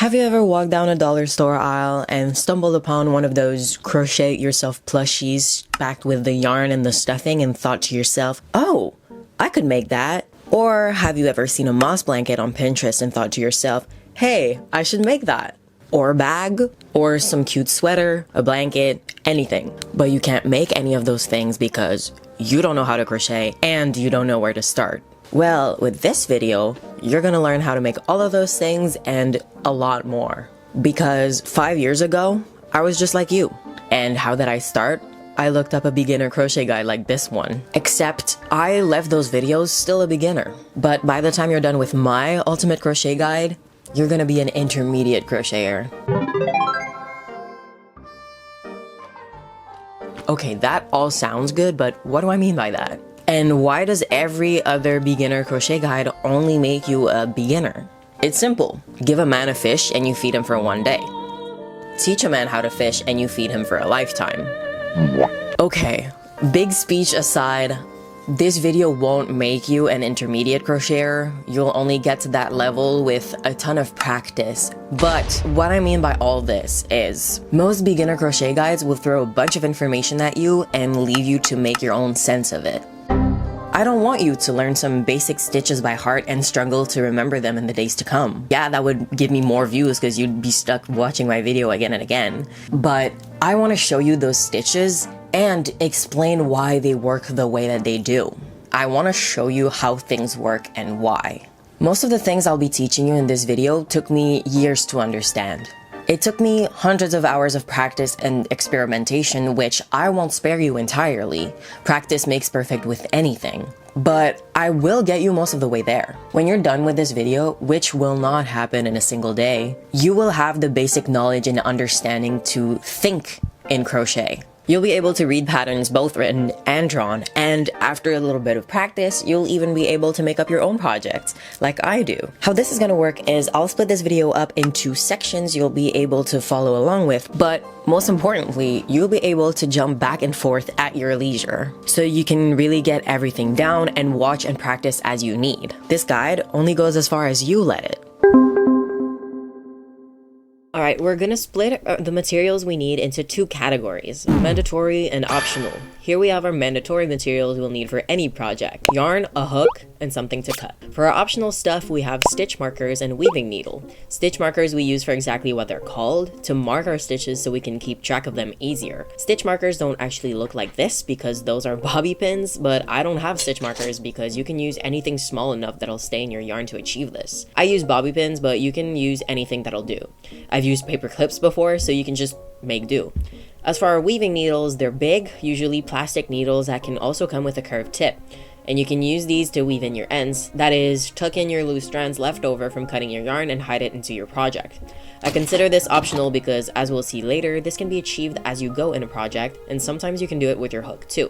Have you ever walked down a dollar store aisle and stumbled upon one of those crochet yourself plushies packed with the yarn and the stuffing and thought to yourself, oh, I could make that? Or have you ever seen a moss blanket on Pinterest and thought to yourself, hey, I should make that? Or a bag, or some cute sweater, a blanket, anything. But you can't make any of those things because you don't know how to crochet and you don't know where to start. Well, with this video, you're gonna learn how to make all of those things and a lot more. Because 5 years ago, I was just like you. And how did I start? I looked up a beginner crochet guide like this one. Except I left those videos still a beginner. But by the time you're done with my ultimate crochet guide, you're gonna be an intermediate crocheter. Okay, that all sounds good, but what do I mean by that? And why does every other beginner crochet guide only make you a beginner? It's simple. Give a man a fish and you feed him for one day. Teach a man how to fish and you feed him for a lifetime. Okay, big speech aside, this video won't make you an intermediate crocheter. You'll only get to that level with a ton of practice. But what I mean by all this is, most beginner crochet guides will throw a bunch of information at you and leave you to make your own sense of it. I don't want you to learn some basic stitches by heart and struggle to remember them in the days to come. Yeah, that would give me more views because you'd be stuck watching my video again and again. But I want to show you those stitches and explain why they work the way that they do. I want to show you how things work and why. Most of the things I'll be teaching you in this video took me years to understand. It took me hundreds of hours of practice and experimentation, which I won't spare you entirely. Practice makes perfect with anything. But I will get you most of the way there. When you're done with this video, which will not happen in a single day, you will have the basic knowledge and understanding to think in crochet. You'll be able to read patterns both written and drawn, and after a little bit of practice, you'll even be able to make up your own projects, like I do. How this is gonna work is I'll split this video up into sections you'll be able to follow along with, but most importantly, you'll be able to jump back and forth at your leisure, so you can really get everything down and watch and practice as you need. This guide only goes as far as you let it. Alright, we're gonna split the materials we need into two categories, mandatory and optional. Here we have our mandatory materials we'll need for any project: yarn, a hook, and something to cut. For our optional stuff, we have stitch markers and weaving needle. Stitch markers we use for exactly what they're called, to mark our stitches so we can keep track of them easier. Stitch markers don't actually look like this because those are bobby pins, but I don't have stitch markers because you can use anything small enough that'll stay in your yarn to achieve this. I use bobby pins, but you can use anything that'll do. I've used paper clips before, so you can just make do. As for our weaving needles, they're big, usually plastic needles that can also come with a curved tip. And you can use these to weave in your ends, that is, tuck in your loose strands left over from cutting your yarn and hide it into your project. I consider this optional because, as we'll see later, this can be achieved as you go in a project, and sometimes you can do it with your hook too.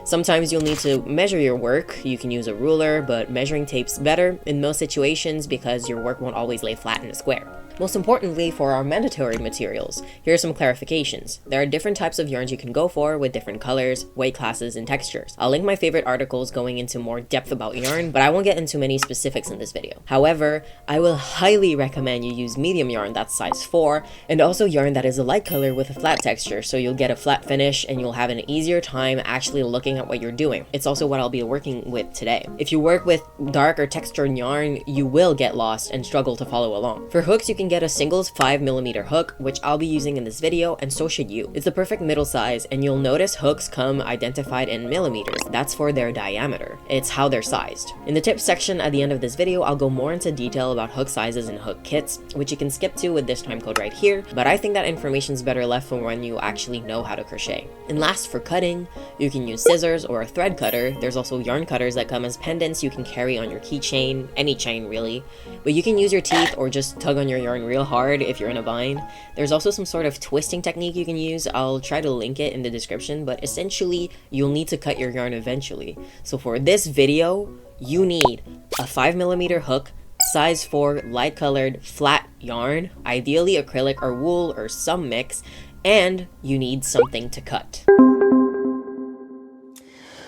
Sometimes you'll need to measure your work. You can use a ruler, but measuring tape's better in most situations because your work won't always lay flat in a square. Most importantly, for our mandatory materials, here are some clarifications. There are different types of yarns you can go for with different colors, weight classes, and textures. I'll link my favorite articles going into more depth about yarn, but I won't get into many specifics in this video. However, I will highly recommend you use medium yarn that's size 4, and also yarn that is a light color with a flat texture, so you'll get a flat finish and you'll have an easier time actually looking at what you're doing. It's also what I'll be working with today. If you work with dark or textured yarn, you will get lost and struggle to follow along. For hooks, you can get a single 5mm hook, which I'll be using in this video, and so should you. It's the perfect middle size, and you'll notice hooks come identified in millimeters. That's for their diameter. It's how they're sized. In the tips section at the end of this video, I'll go more into detail about hook sizes and hook kits, which you can skip to with this time code right here, but I think that information's better left for when you actually know how to crochet. And last, for cutting, you can use scissors or a thread cutter. There's also yarn cutters that come as pendants you can carry on your keychain, any chain really, but you can use your teeth or just tug on your yarn real hard if you're in a bind. There's also some sort of twisting technique you can use. I'll try to link it in the description, but essentially you'll need to cut your yarn eventually. So for this video, you need a 5mm hook, size 4, light colored, flat yarn, ideally acrylic or wool or some mix, and you need something to cut.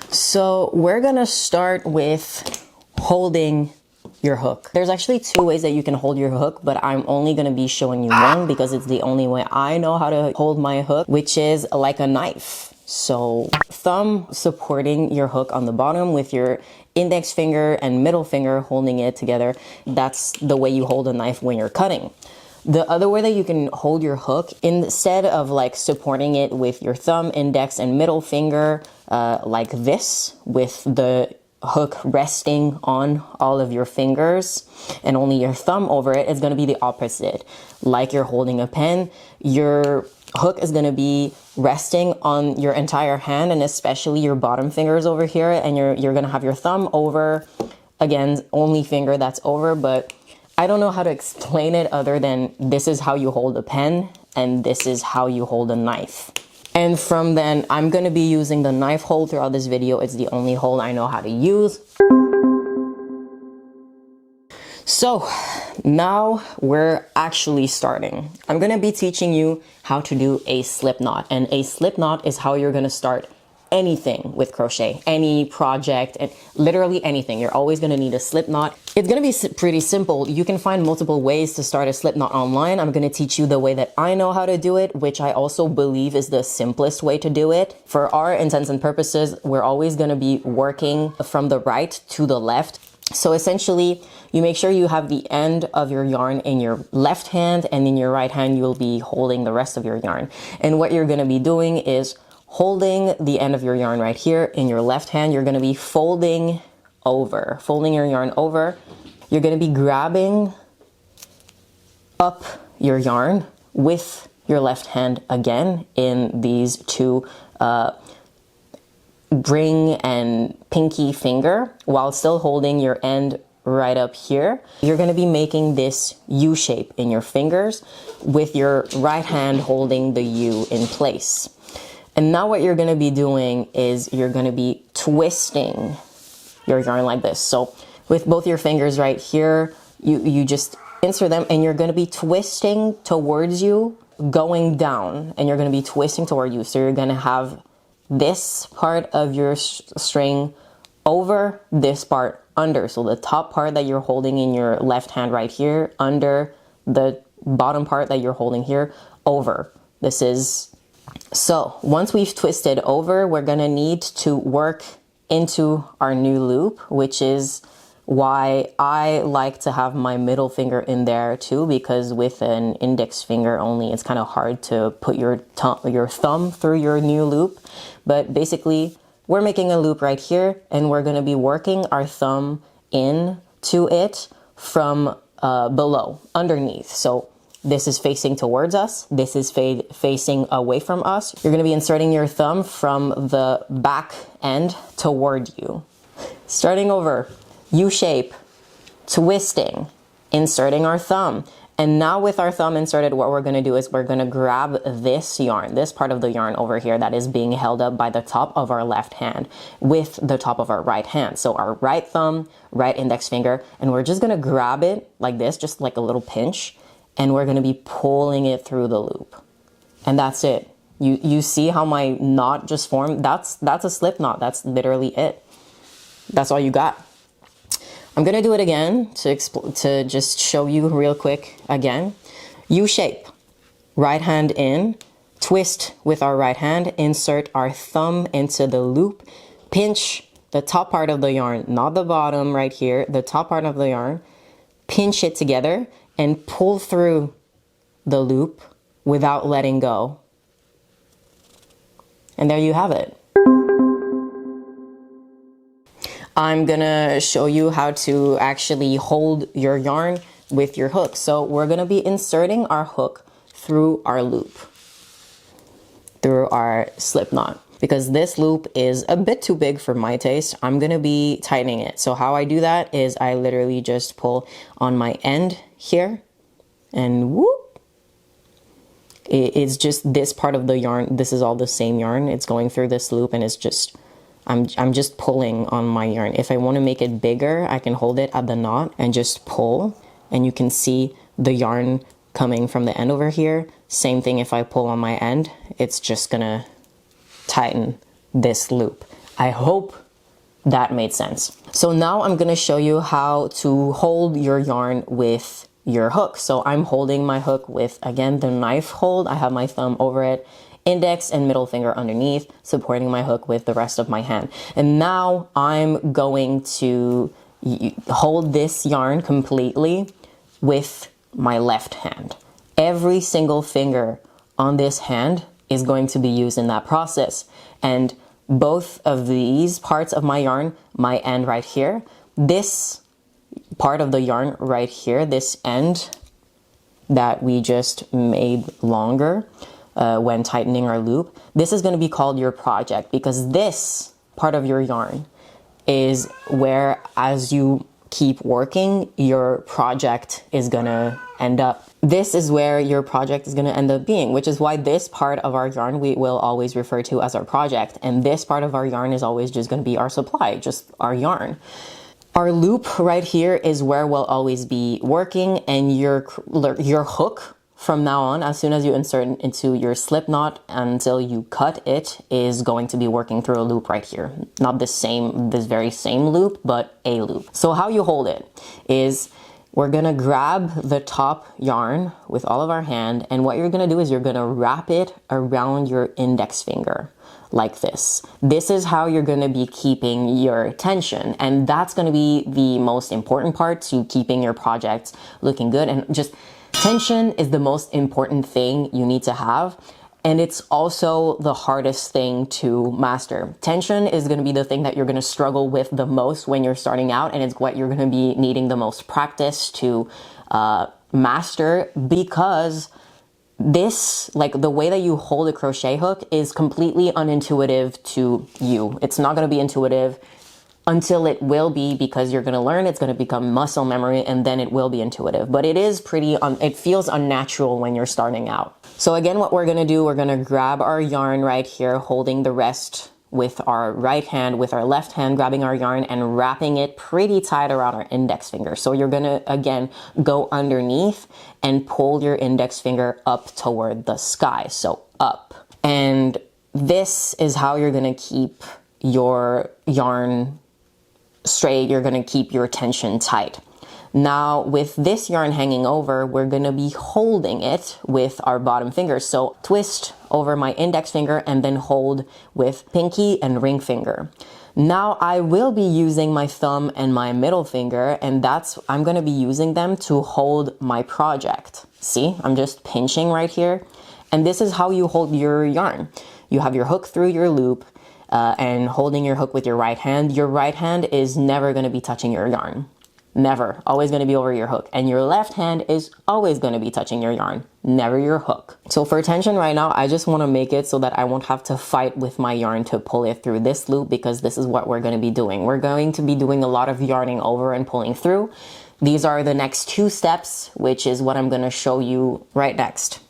So we're gonna start with holding your hook. There's actually two ways that you can hold your hook, but I'm only going to be showing you one because it's the only way I know how to hold my hook, which is like a knife. So thumb supporting your hook on the bottom with your index finger and middle finger holding it together. That's the way you hold a knife when you're cutting. The other way that you can hold your hook, instead of like supporting it with your thumb, index, and middle finger like this, with the hook resting on all of your fingers and only your thumb over it, is going to be the opposite. Like you're holding a pen, your hook is going to be resting on your entire hand, and especially your bottom fingers over here, and you're going to have your thumb over, again, only finger that's over. But I don't know how to explain it other than this is how you hold a pen and this is how you hold a knife. And from then, I'm going to be using the knife hold throughout this video. It's the only hold I know how to use. So now we're actually starting. I'm going to be teaching you how to do a slip knot, and a slip knot is how you're going to start anything with crochet, any project, and literally anything. You're always going to need a slip knot. It's going to be pretty simple. You can find multiple ways to start a slip knot online. I'm going to teach you the way that I know how to do it, which I also believe is the simplest way to do it. For our intents and purposes, we're always going to be working from the right to the left. So essentially, you make sure you have the end of your yarn in your left hand, and in your right hand, you'll be holding the rest of your yarn. And what you're going to be doing is holding the end of your yarn right here in your left hand. You're going to be folding your yarn over. You're going to be grabbing up your yarn with your left hand again in these two ring and pinky finger, while still holding your end right up here. You're going to be making this U shape in your fingers with your right hand holding the U in place. And now what you're going to be doing is you're going to be twisting your yarn like this. So with both your fingers right here, you just insert them, and you're going to be twisting towards you, going down, and you're going to be twisting toward you. So you're going to have this part of your string over, this part under. So the top part that you're holding in your left hand right here, under the bottom part that you're holding here, over. This is... So once we've twisted over, we're going to need to work into our new loop, which is why I like to have my middle finger in there too, because with an index finger only, it's kind of hard to put your thumb through your new loop. But basically, we're making a loop right here, and we're going to be working our thumb into it from below, underneath. So this is facing towards us. This is facing away from us. You're going to be inserting your thumb from the back end toward you. Starting over, U shape, twisting, inserting our thumb. And now with our thumb inserted, what we're going to do is we're going to grab this yarn, this part of the yarn over here that is being held up by the top of our left hand with the top of our right hand. So our right thumb, right index finger, and we're just going to grab it like this, just like a little pinch. And we're going to be pulling it through the loop. And that's it. You see how my knot just formed? That's a slip knot. That's literally it. That's all you got. I'm going to do it again to just show you real quick again. U shape, right hand in, twist with our right hand, insert our thumb into the loop, pinch the top part of the yarn, not the bottom right here, the top part of the yarn, pinch it together, and pull through the loop without letting go. And there you have it. I'm gonna show you how to actually hold your yarn with your hook. So we're gonna be inserting our hook through our loop, through our slip knot. Because this loop is a bit too big for my taste, I'm gonna be tightening it. So how I do that is I literally just pull on my end here, and whoop, it's just this part of the yarn. This is all the same yarn. It's going through this loop, and it's just, I'm just pulling on my yarn. If I want to make it bigger, I can hold it at the knot and just pull, and you can see the yarn coming from the end over here. Same thing if I pull on my end, it's just gonna tighten this loop. I hope that made sense. So now I'm gonna show you how to hold your yarn with your hook. So I'm holding my hook with, again, the knife hold. I have my thumb over it, index and middle finger underneath, supporting my hook with the rest of my hand. And now I'm going to hold this yarn completely with my left hand. Every single finger on this hand is going to be used in that process. And both of these parts of my yarn, my end right here, this part of the yarn right here, this end that we just made longer when tightening our loop, this is going to be called your project, because this part of your yarn is where, as you keep working, your project is going to end up. This is where your project is going to end up being, which is why this part of our yarn we will always refer to as our project. And this part of our yarn is always just going to be our supply, just our yarn. Our loop right here is where we'll always be working, and your hook from now on, as soon as you insert it into your slip knot until you cut it, is going to be working through a loop right here. Not this very same loop, but a loop. So how you hold it is, we're gonna grab the top yarn with all of our hand, and what you're gonna do is you're gonna wrap it around your index finger like this. This is how you're gonna be keeping your tension, and that's gonna be the most important part to keeping your project looking good. And just tension is the most important thing you need to have. And it's also the hardest thing to master. Tension is going to be the thing that you're going to struggle with the most when you're starting out, and it's what you're going to be needing the most practice to master, because this, like the way that you hold a crochet hook, is completely unintuitive to you. It's not going to be intuitive until it will be, because you're going to learn, it's going to become muscle memory, and then it will be intuitive. But it is it feels unnatural when you're starting out. So again, what we're going to do, we're going to grab our yarn right here, holding the rest with our right hand, with our left hand grabbing our yarn and wrapping it pretty tight around our index finger. So you're going to, again, go underneath and pull your index finger up toward the sky. So up. And this is how you're going to keep your yarn straight. You're going to keep your tension tight. Now, with this yarn hanging over, we're going to be holding it with our bottom fingers. So twist over my index finger and then hold with pinky and ring finger. Now I will be using my thumb and my middle finger, and I'm going to be using them to hold my project. See, I'm just pinching right here. And this is how you hold your yarn. You have your hook through your loop, and holding your hook with your right hand. Your right hand is never going to be touching your yarn. Never. Always going to be over your hook. And your left hand is always going to be touching your yarn, never your hook. So for tension right now, I just want to make it so that I won't have to fight with my yarn to pull it through this loop, because this is what we're going to be doing. We're going to be doing a lot of yarning over and pulling through. These are the next 2 steps, which is what I'm going to show you right next.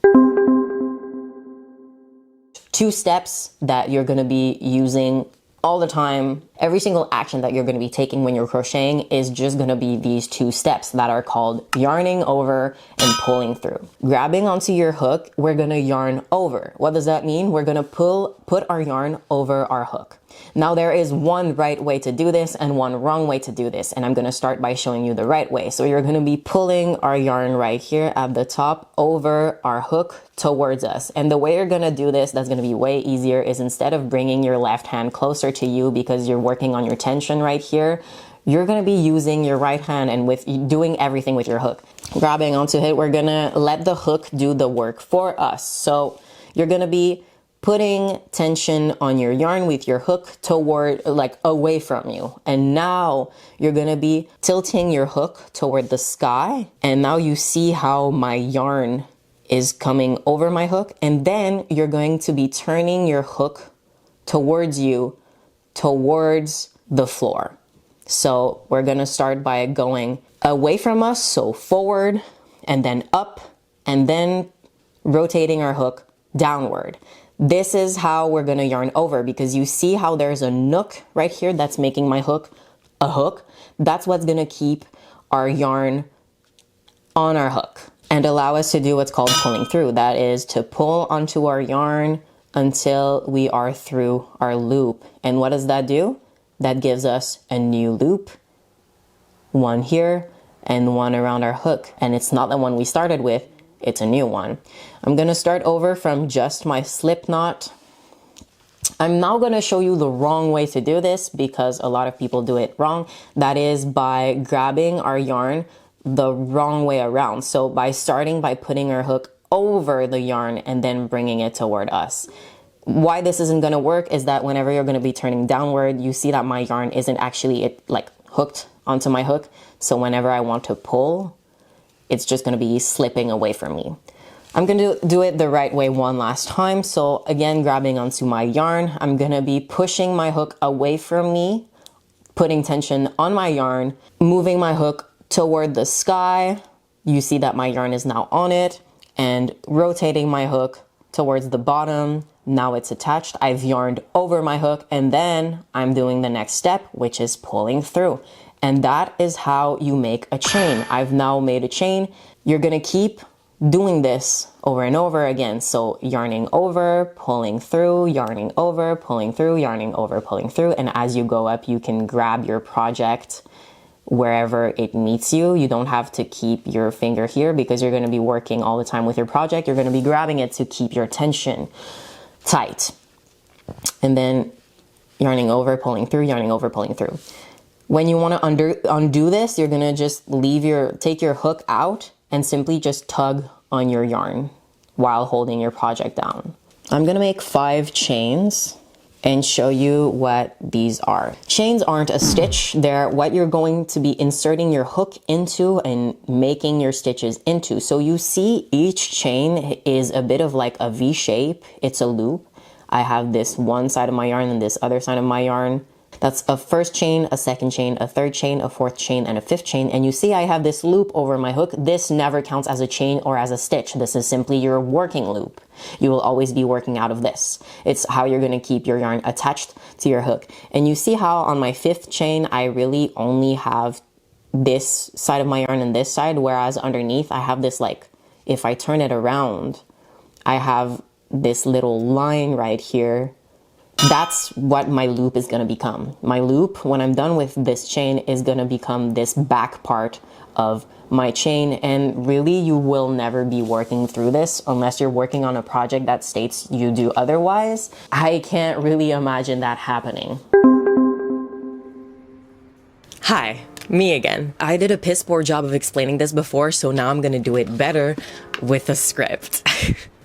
2 steps that you're going to be using all the time. Every single action that you're going to be taking when you're crocheting is just going to be these 2 steps that are called yarning over and pulling through. Grabbing onto your hook, we're going to yarn over. What does that mean? We're going to put our yarn over our hook. Now there is one right way to do this and one wrong way to do this, and I'm going to start by showing you the right way. So you're going to be pulling our yarn right here at the top over our hook towards us. And the way you're going to do this, that's going to be way easier, is instead of bringing your left hand closer to you because you're working on your tension right here, you're going to be using your right hand and doing everything with your hook. Grabbing onto it, we're going to let the hook do the work for us. So you're going to be putting tension on your yarn with your hook toward, like, away from you. And now you're going to be tilting your hook toward the sky. And now you see how my yarn is coming over my hook. And then you're going to be turning your hook towards you, towards the floor. So we're going to start by going away from us, so forward, and then up, and then rotating our hook downward. This is how we're going to yarn over, because you see how there's a nook right here that's making my hook a hook. That's what's going to keep our yarn on our hook and allow us to do what's called pulling through. That is to pull onto our yarn until we are through our loop. And what does that do? that gives us a new loop, one here and one around our hook. And it's not the one we started with, it's a new one. I'm gonna start over from just my slip knot. I'm now gonna show you the wrong way to do this because a lot of people do it wrong. That is by grabbing our yarn the wrong way around. So by starting by putting our hook over the yarn and then bringing it toward us. Why this isn't gonna work is that whenever you're gonna be turning downward, you see that my yarn isn't actually like hooked onto my hook. So whenever I want to pull, it's just gonna be slipping away from me. I'm gonna do it the right way one last time. So again, grabbing onto my yarn, I'm gonna be pushing my hook away from me, putting tension on my yarn, moving my hook toward the sky. You see that my yarn is now on it, and rotating my hook towards the bottom. Now it's attached. I've yarned over my hook, and then I'm doing the next step, which is pulling through. And that is how you make a chain. I've now made a chain. You're gonna keep doing this over and over again. So yarning over, pulling through, yarning over, pulling through, yarning over, pulling through. And as you go up, you can grab your project wherever it meets you. You don't have to keep your finger here because you're going to be working all the time with your project. You're going to be grabbing it to keep your tension tight. And then yarning over, pulling through, yarning over, pulling through. When you want to undo this, you're going to just take your hook out and simply just tug on your yarn while holding your project down. I'm going to make 5 chains and show you what these are. Chains aren't a stitch. They're what you're going to be inserting your hook into and making your stitches into. So you see each chain is a bit of like a V shape. It's a loop. I have this one side of my yarn and this other side of my yarn. That's a first chain, a second chain, a third chain, a fourth chain, and a fifth chain. And you see I have this loop over my hook. This never counts as a chain or as a stitch. This is simply your working loop. You will always be working out of this. It's how you're going to keep your yarn attached to your hook. And you see how on my fifth chain, I really only have this side of my yarn and this side, whereas underneath I have this, like, if I turn it around, I have this little line right here. That's what my loop is going to become. My loop, when I'm done with this chain, is going to become this back part of my chain. And really, you will never be working through this unless you're working on a project that states you do otherwise. I can't really imagine that happening. Hi, me again. I did a piss poor job of explaining this before, so now I'm gonna do it better with a script.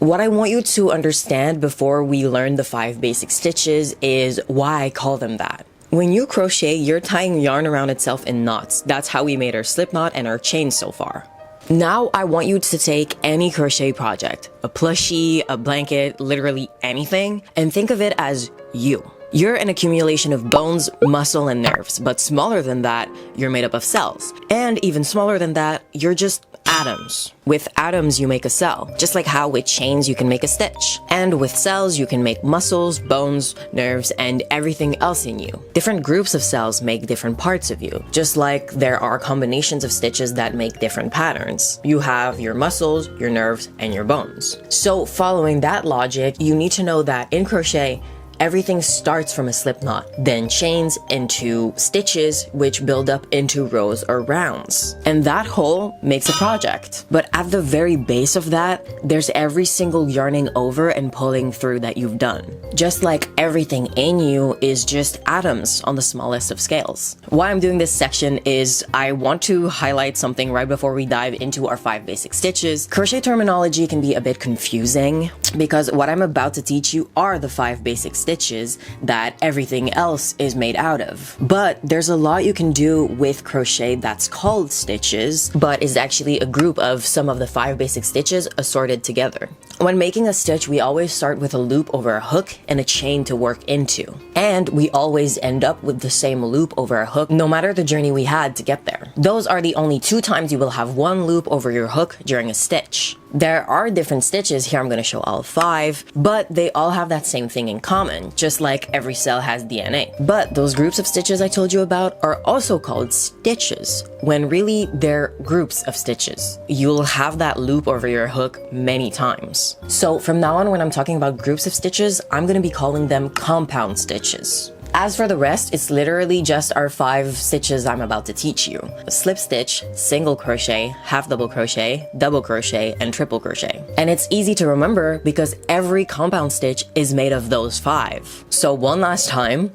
What I want you to understand before we learn the 5 basic stitches is why I call them that. When you crochet, you're tying yarn around itself in knots. That's how we made our slip knot and our chain so far. Now I want you to take any crochet project, a plushie, a blanket, literally anything, and think of it as you. You're an accumulation of bones, muscle, and nerves, but smaller than that, you're made up of cells. And even smaller than that, you're just atoms. With atoms, you make a cell, just like how with chains you can make a stitch. And with cells, you can make muscles, bones, nerves, and everything else in you. Different groups of cells make different parts of you, just like there are combinations of stitches that make different patterns. You have your muscles, your nerves, and your bones. So following that logic, you need to know that in crochet, everything starts from a slip knot, then chains into stitches, which build up into rows or rounds. And that whole makes a project. But at the very base of that, there's every single yarning over and pulling through that you've done. Just like everything in you is just atoms on the smallest of scales. Why I'm doing this section is I want to highlight something right before we dive into our 5 basic stitches. Crochet terminology can be a bit confusing because what I'm about to teach you are the 5 basic stitches that everything else is made out of. But there's a lot you can do with crochet that's called stitches, but is actually a group of some of the 5 basic stitches assorted together. When making a stitch, we always start with a loop over a hook and a chain to work into. And we always end up with the same loop over a hook, no matter the journey we had to get there. Those are the only 2 times you will have one loop over your hook during a stitch. There are different stitches, here I'm going to show all 5, but they all have that same thing in common, just like every cell has DNA. But those groups of stitches I told you about are also called stitches, when really they're groups of stitches. You'll have that loop over your hook many times. So from now on, when I'm talking about groups of stitches, I'm going to be calling them compound stitches. As for the rest, it's literally just our 5 stitches I'm about to teach you. Slip stitch, single crochet, half double crochet, double crochet, and triple crochet. And it's easy to remember because every compound stitch is made of those 5. So one last time,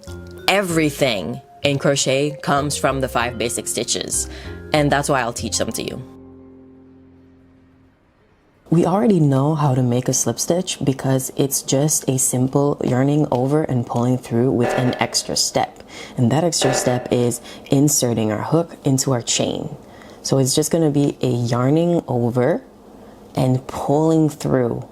everything in crochet comes from the 5 basic stitches. And that's why I'll teach them to you. We already know how to make a slip stitch because it's just a simple yarning over and pulling through with an extra step. And that extra step is inserting our hook into our chain. So it's just going to be a yarning over and pulling through,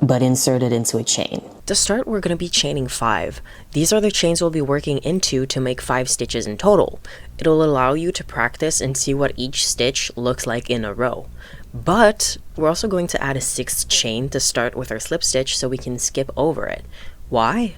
but inserted into a chain. To start, we're going to be chaining 5. These are the chains we'll be working into to make 5 stitches in total. It'll allow you to practice and see what each stitch looks like in a row. But we're also going to add a 6th chain to start with our slip stitch so we can skip over it. Why?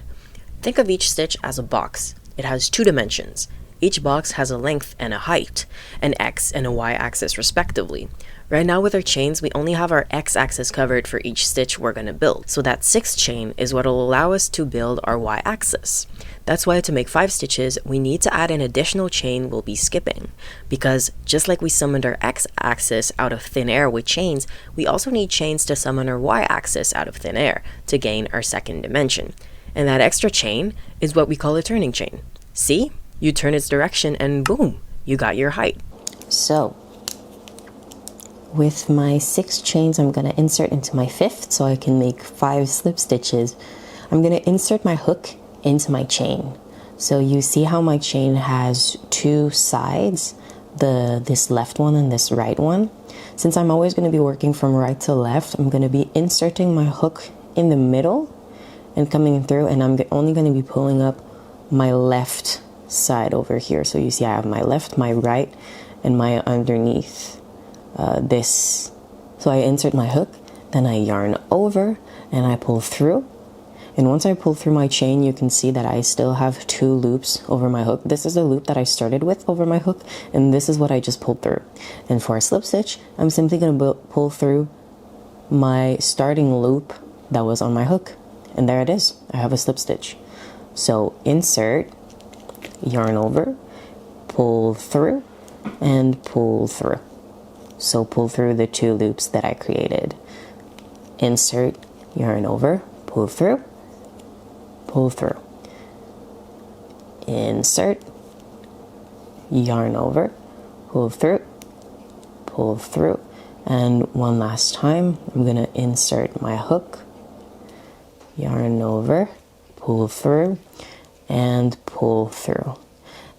Think of each stitch as a box. It has 2 dimensions. Each box has a length and a height, an X and a Y axis respectively. Right now with our chains, we only have our X axis covered for each stitch we're going to build. So that 6th chain is what will allow us to build our Y axis. That's why to make 5 stitches, we need to add an additional chain we'll be skipping. Because just like we summoned our X axis out of thin air with chains, we also need chains to summon our Y axis out of thin air to gain our 2nd dimension. And that extra chain is what we call a turning chain. See? You turn its direction and boom, you got your height. So with my 6 chains, I'm going to insert into my 5th so I can make 5 slip stitches. I'm going to insert my hook into my chain. So you see how my chain has 2 sides, this left one and this right one. Since I'm always going to be working from right to left, I'm going to be inserting my hook in the middle and coming through, and I'm only going to be pulling up my left side over here. So you see I have my left, my right, and my underneath this. So I insert my hook, then I yarn over and I pull through. And once I pull through my chain, you can see that I still have 2 loops over my hook. This is the loop that I started with over my hook, and this is what I just pulled through. And for a slip stitch, I'm simply going to pull through my starting loop that was on my hook. And there it is. I have a slip stitch. So insert, yarn over, pull through, and pull through. So pull through the 2 loops that I created. Insert, yarn over, pull through, pull through. Insert, yarn over, pull through, pull through. And one last time, I'm going to insert my hook, yarn over, pull through, and pull through.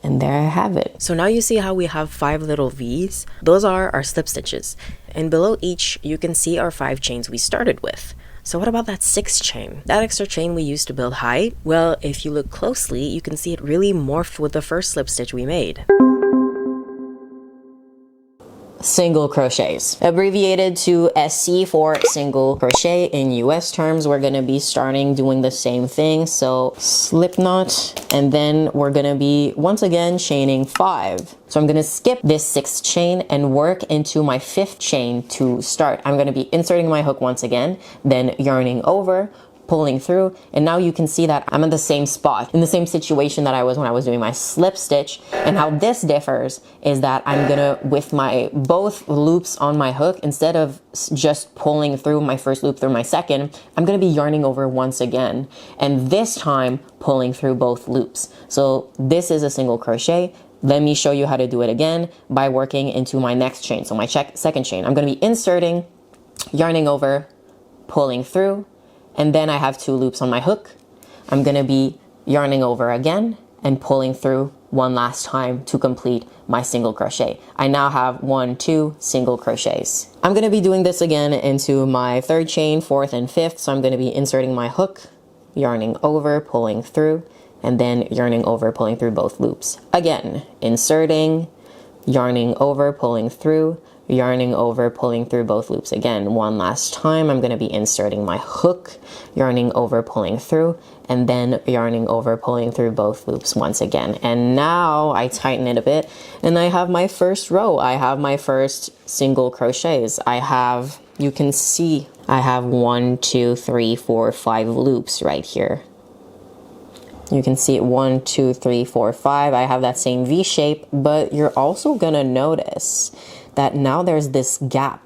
And there I have it. So now you see how we have 5 little V's? Those are our slip stitches. And below each, you can see our 5 chains we started with. So what about that 6th chain? That extra chain we used to build height? Well, if you look closely, you can see it really morphed with the first slip stitch we made. Single crochets, abbreviated to SC for single crochet. In US terms, we're going to be starting doing the same thing. So slip knot, and then we're going to be once again chaining 5. So I'm going to skip this 6th chain and work into my 5th chain to start. I'm going to be inserting my hook once again, then yarning over, pulling through, and now you can see that I'm in the same spot, in the same situation that I was when I was doing my slip stitch. And how this differs is that I'm gonna, with my both loops on my hook, instead of just pulling through my first loop through my second, I'm gonna be yarning over once again, and this time pulling through both loops. So this is a single crochet. Let me show you how to do it again by working into my next chain. So my second chain, I'm gonna be inserting, yarning over, pulling through, and then I have 2 loops on my hook. I'm gonna be yarning over again and pulling through one last time to complete my single crochet. I now have 1, 2 single crochets. I'm gonna be doing this again into my 3rd chain, 4th and 5th. So I'm gonna be inserting my hook, yarning over, pulling through, and then yarning over, pulling through both loops. Again, inserting, yarning over, pulling through, yarning over, pulling through both loops. Again, one last time, I'm going to be inserting my hook, yarning over, pulling through, and then yarning over, pulling through both loops once again. And now I tighten it a bit, and I have my first row. I have my first single crochets. You can see, I have 1, 2, 3, 4, 5 loops right here. You can see it 1, 2, 3, 4, 5. I have that same V shape, but you're also gonna notice that now there's this gap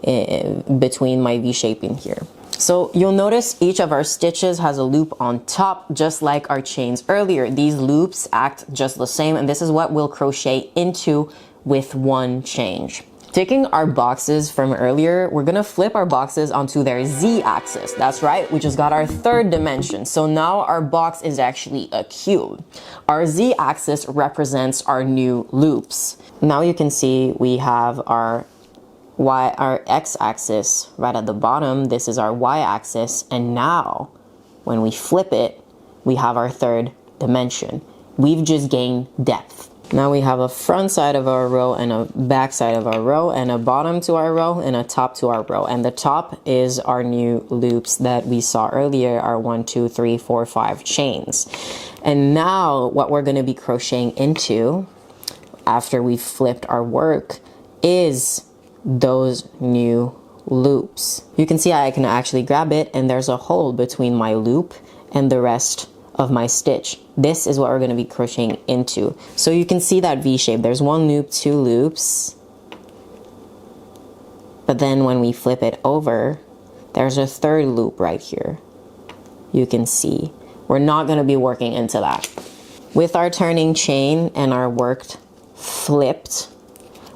between my V shaping here. So you'll notice each of our stitches has a loop on top, just like our chains earlier. These loops act just the same, and this is what we'll crochet into with one change. Taking our boxes from earlier, we're gonna flip our boxes onto their Z-axis. That's right, we just got our third dimension. So now our box is actually a cube. Our Z-axis represents our new loops. Now you can see we have our X-axis right at the bottom. This is our Y-axis. And now when we flip it, we have our third dimension. We've just gained depth. Now we have a front side of our row and a back side of our row and a bottom to our row and a top to our row. And the top is our new loops that we saw earlier, our 1, 2, 3, 4, 5 chains. And now what we're going to be crocheting into after we've flipped our work is those new loops. You can see I can actually grab it and there's a hole between my loop and the rest of my stitch. This is what we're going to be crocheting into. So you can see that V shape. There's one loop, two loops. But then when we flip it over, there's a third loop right here. You can see. We're not going to be working into that. With our turning chain and our worked flipped,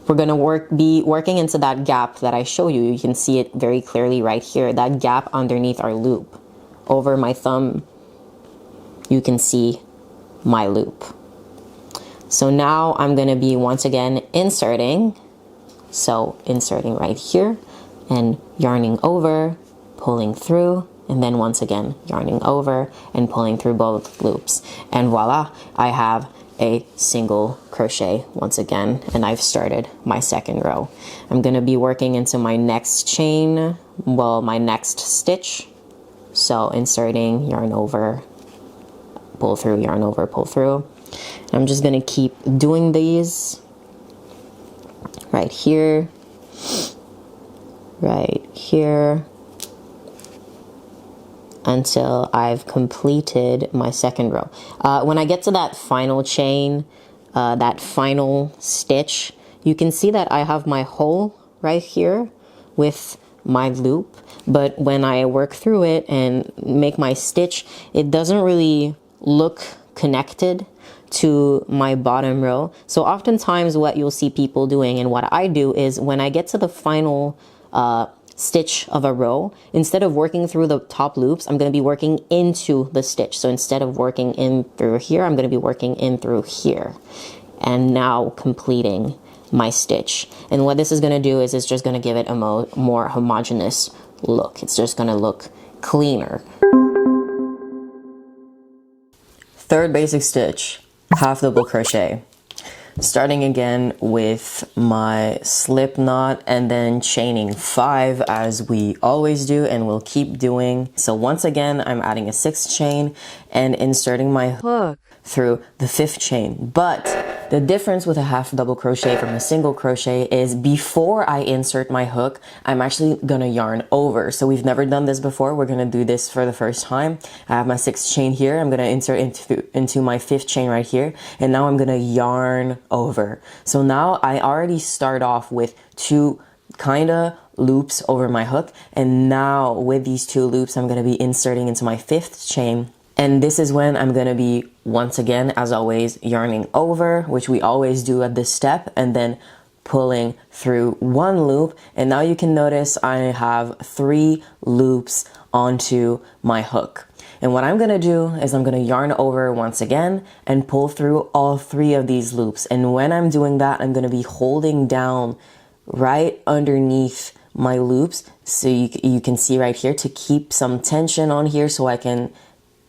we're going to be working into that gap that I show you. You can see it very clearly right here. That gap underneath our loop. Over my thumb, you can see my loop. So now I'm going to be once again inserting. So inserting right here and yarning over, pulling through, and then once again yarning over and pulling through both loops. And voila, I have a single crochet once again, and I've started my second row. I'm going to be working into my next chain, well, my next stitch. So inserting, yarn over, pull through, yarn over, pull through. I'm just going to keep doing these right here, until I've completed my second row. When I get to that final chain, that final stitch, you can see that I have my hole right here with my loop, but when I work through it and make my stitch, it doesn't really look connected to my bottom row. So oftentimes what you'll see people doing, and what I do, is when I get to the final stitch of a row, instead of working through the top loops, I'm going to be working into the stitch. So instead of working in through here, I'm going to be working in through here, and now completing my stitch. And what this is going to do is it's just going to give it a more homogeneous look. It's just going to look cleaner. Third basic stitch, half double crochet. Starting again with my slip knot and then chaining 5 as we always do and we'll keep doing. So once again, I'm adding a 6th chain and inserting my hook through the 5th chain. But the difference with a half double crochet from a single crochet is before I insert my hook, I'm actually gonna yarn over. So we've never done this before. We're gonna do this for the first time. I have my 6th chain here. I'm gonna insert into my 5th chain right here. And now I'm gonna yarn over. So now I already start off with 2 kinda loops over my hook. And now with these 2 loops, I'm gonna be inserting into my 5th chain. And this is when I'm going to be, once again, as always, yarning over, which we always do at this step, and then pulling through 1 loop. And now you can notice I have 3 loops onto my hook. And what I'm going to do is I'm going to yarn over once again and pull through all 3 of these loops. And when I'm doing that, I'm going to be holding down right underneath my loops. So you can see right here to keep some tension on here so I can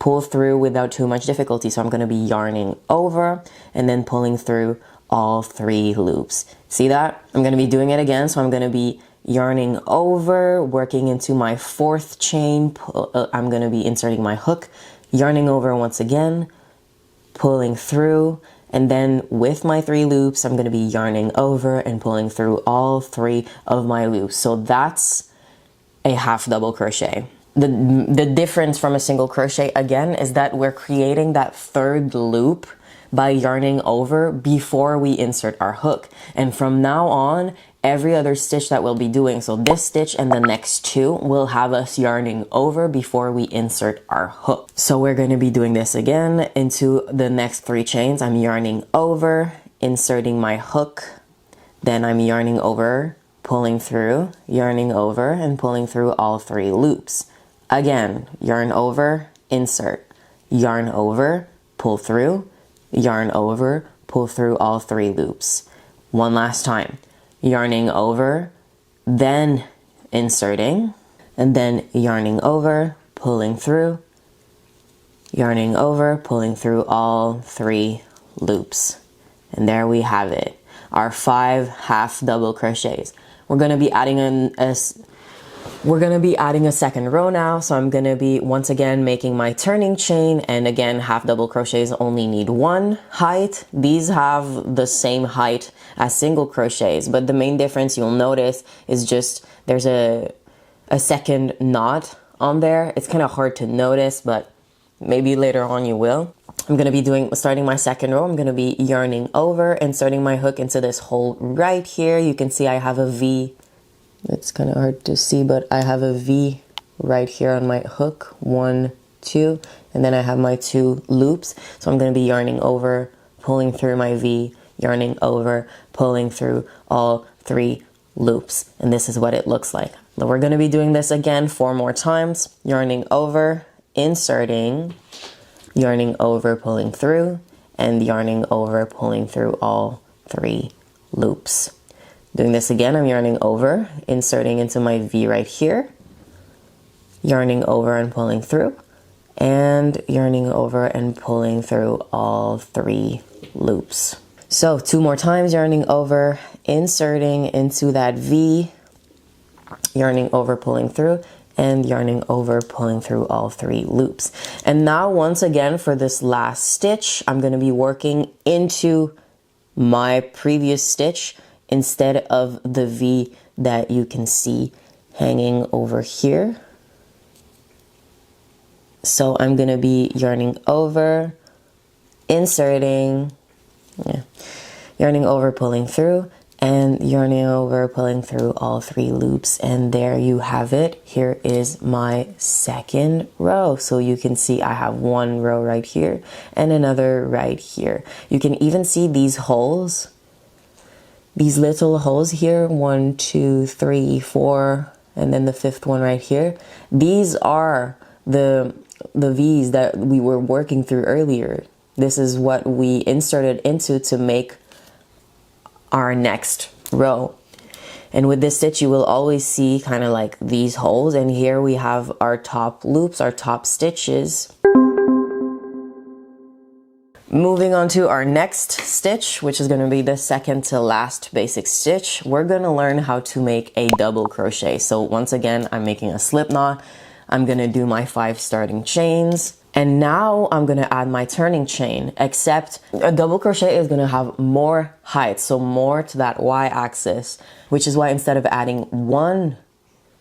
pull through without too much difficulty. So I'm going to be yarning over and then pulling through all 3 loops. See that? I'm going to be doing it again. So I'm going to be yarning over, working into my 4th chain. I'm going to be inserting my hook, yarning over once again, pulling through, and then with my 3 loops, I'm going to be yarning over and pulling through all 3 of my loops. So that's a half double crochet. the difference from a single crochet again is that we're creating that third loop by yarning over before we insert our hook. And from now on, every other stitch that we'll be doing, so this stitch and the next two, will have us yarning over before we insert our hook. So we're going to be doing this again into the next 3 chains. I'm yarning over, inserting my hook, then I'm yarning over, pulling through, yarning over, and pulling through all 3 loops. Again, yarn over, insert, yarn over, pull through, yarn over, pull through all 3 loops. One last time, yarning over, then inserting, and then yarning over, pulling through, yarning over, pulling through all 3 loops. And there we have it, our 5 half double crochets. We're going to be adding a second row now, so I'm going to be once again making my turning chain, and again half double crochets only need 1 height. These have the same height as single crochets, but the main difference you'll notice is just there's a second knot on there. It's kind of hard to notice, but maybe later on you will. I'm going to be starting my second row. I'm going to be yarning over, inserting my hook into this hole right here. You can see I have a V. It's kind of hard to see, but I have a V right here on my hook. 1, 2, and then I have my 2 loops. So I'm going to be yarning over, pulling through my V, yarning over, pulling through all 3 loops. And this is what it looks like. We're going to be doing this again 4 more times. Yarning over, inserting, yarning over, pulling through, and yarning over, pulling through all 3 loops. Doing this again, I'm yarning over, inserting into my V right here, yarning over and pulling through, and yarning over and pulling through all 3 loops. So 2 more times, yarning over, inserting into that V, yarning over, pulling through, and yarning over, pulling through all 3 loops. And now once again for this last stitch, I'm going to be working into my previous stitch instead of the V that you can see hanging over here. So I'm going to be yarning over, inserting, yarning over, pulling through, and yarning over, pulling through all 3 loops. And there you have it. Here is my second row. So you can see I have 1 row right here and another right here. You can even see these holes, these little holes here, 1, 2, 3, 4, and then the 5th one right here. These are the V's that we were working through earlier. This is what we inserted into to make our next row. And with this stitch, you will always see kind of like these holes. And here we have our top loops, our top stitches. Moving on to our next stitch, which is going to be the second to last basic stitch, we're going to learn how to make a double crochet. So once again, I'm making a slip knot. I'm going to do my 5 starting chains. And now I'm going to add my turning chain, except a double crochet is going to have more height, so more to that y-axis, which is why instead of adding 1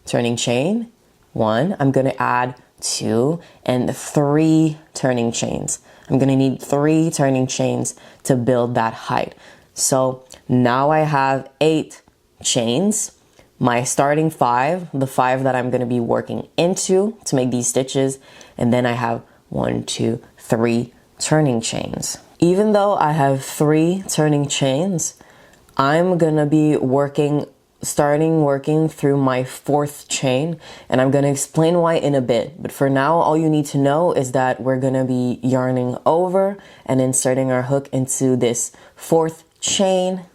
turning chain, 1, I'm going to add 2 and 3 turning chains. I'm going to need 3 turning chains to build that height. So now I have 8 chains. My starting 5, the 5 that I'm going to be working into to make these stitches, and then I have 1, 2, 3 turning chains. Even though I have 3 turning chains, I'm going to be working through my 4th chain, and I'm going to explain why in a bit. But for now, all you need to know is that we're going to be yarning over and inserting our hook into this 4th chain.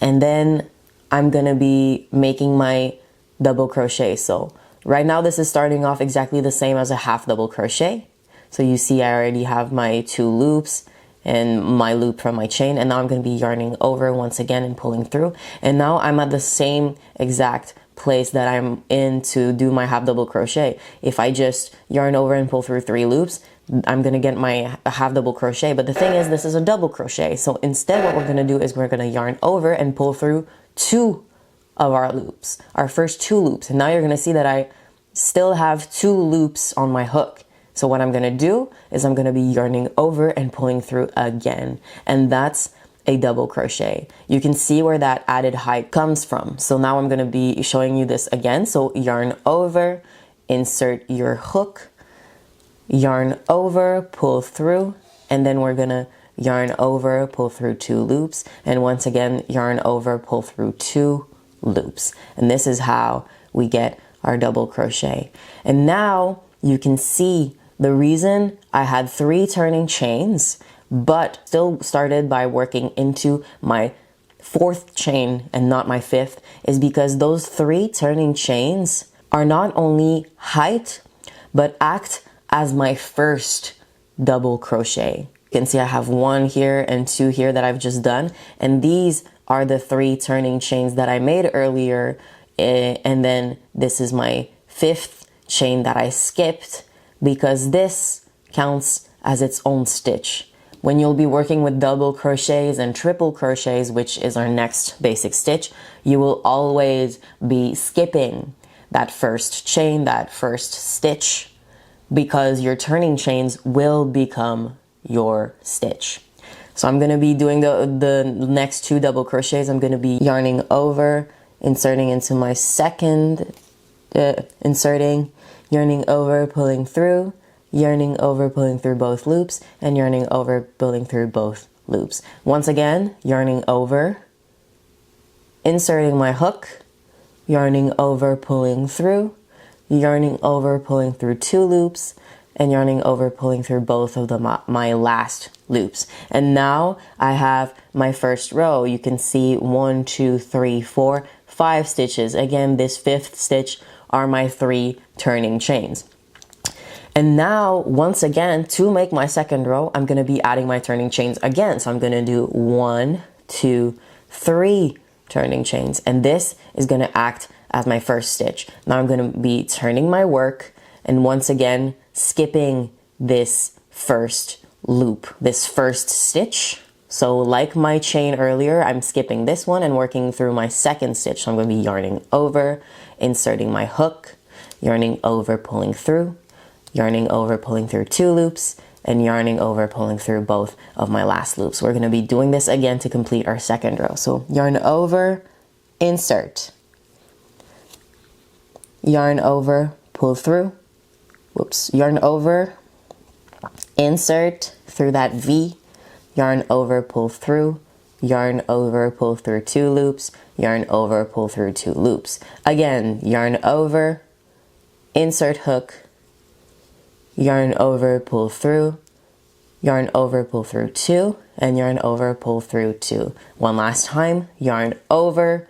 And then I'm going to be making my double crochet. So right now this is starting off exactly the same as a half double crochet. So you see I already have my 2 loops and my loop from my chain, and now I'm going to be yarning over once again and pulling through. And now I'm at the same exact place that I'm in to do my half double crochet. If I just yarn over and pull through 3 loops, I'm going to get my half double crochet. But the thing is, this is a double crochet. So instead what we're going to do is we're going to yarn over and pull through 2 of our loops, our first 2 loops. And now you're going to see that I still have 2 loops on my hook. So what I'm going to do is I'm going to be yarning over and pulling through again. And that's a double crochet. You can see where that added height comes from. So now I'm going to be showing you this again. So yarn over, insert your hook, yarn over, pull through, and then we're going to yarn over, pull through 2 loops, and once again yarn over, pull through 2 loops. And this is how we get our double crochet. And now you can see the reason I had 3 turning chains but still started by working into my 4th chain and not my 5th is because those 3 turning chains are not only height but act as my first double crochet. You can see I have 1 here and 2 here that I've just done, and these are the 3 turning chains that I made earlier, and then this is my 5th chain that I skipped because this counts as its own stitch. When you'll be working with double crochets and triple crochets, which is our next basic stitch, you will always be skipping that first chain, that first stitch, because your turning chains will become your stitch. So I'm going to be doing the next 2 double crochets. I'm going to be yarning over, inserting into my second, yarning over, pulling through, yarning over, pulling through both loops, and yarning over, pulling through both loops. Once again, yarning over, inserting my hook, yarning over, pulling through, yarning over, pulling through 2 loops, and yarning over, pulling through both of my last loops. And now I have my first row. You can see 1, 2, 3, 4, 5 stitches. Again, this 5th stitch are my 3 turning chains. And now, once again, to make my second row, I'm going to be adding my turning chains again. So I'm going to do 1, 2, 3 turning chains. And this is going to act as my first stitch. Now I'm going to be turning my work and once again skipping this first loop, this first stitch. So like my chain earlier, I'm skipping this one and working through my second stitch. So I'm going to be yarning over, inserting my hook, yarning over, pulling through, yarning over, pulling through 2 loops, and yarning over, pulling through both of my last loops. We're going to be doing this again to complete our second row. So yarn over, insert, yarn over, pull through, yarn over, insert through that V, yarn over, pull through, yarn over, pull through 2 loops, yarn over, pull through 2 loops. Again, yarn over, insert hook, yarn over, pull through, yarn over, pull through 2, and yarn over, pull through 2. One last time, yarn over,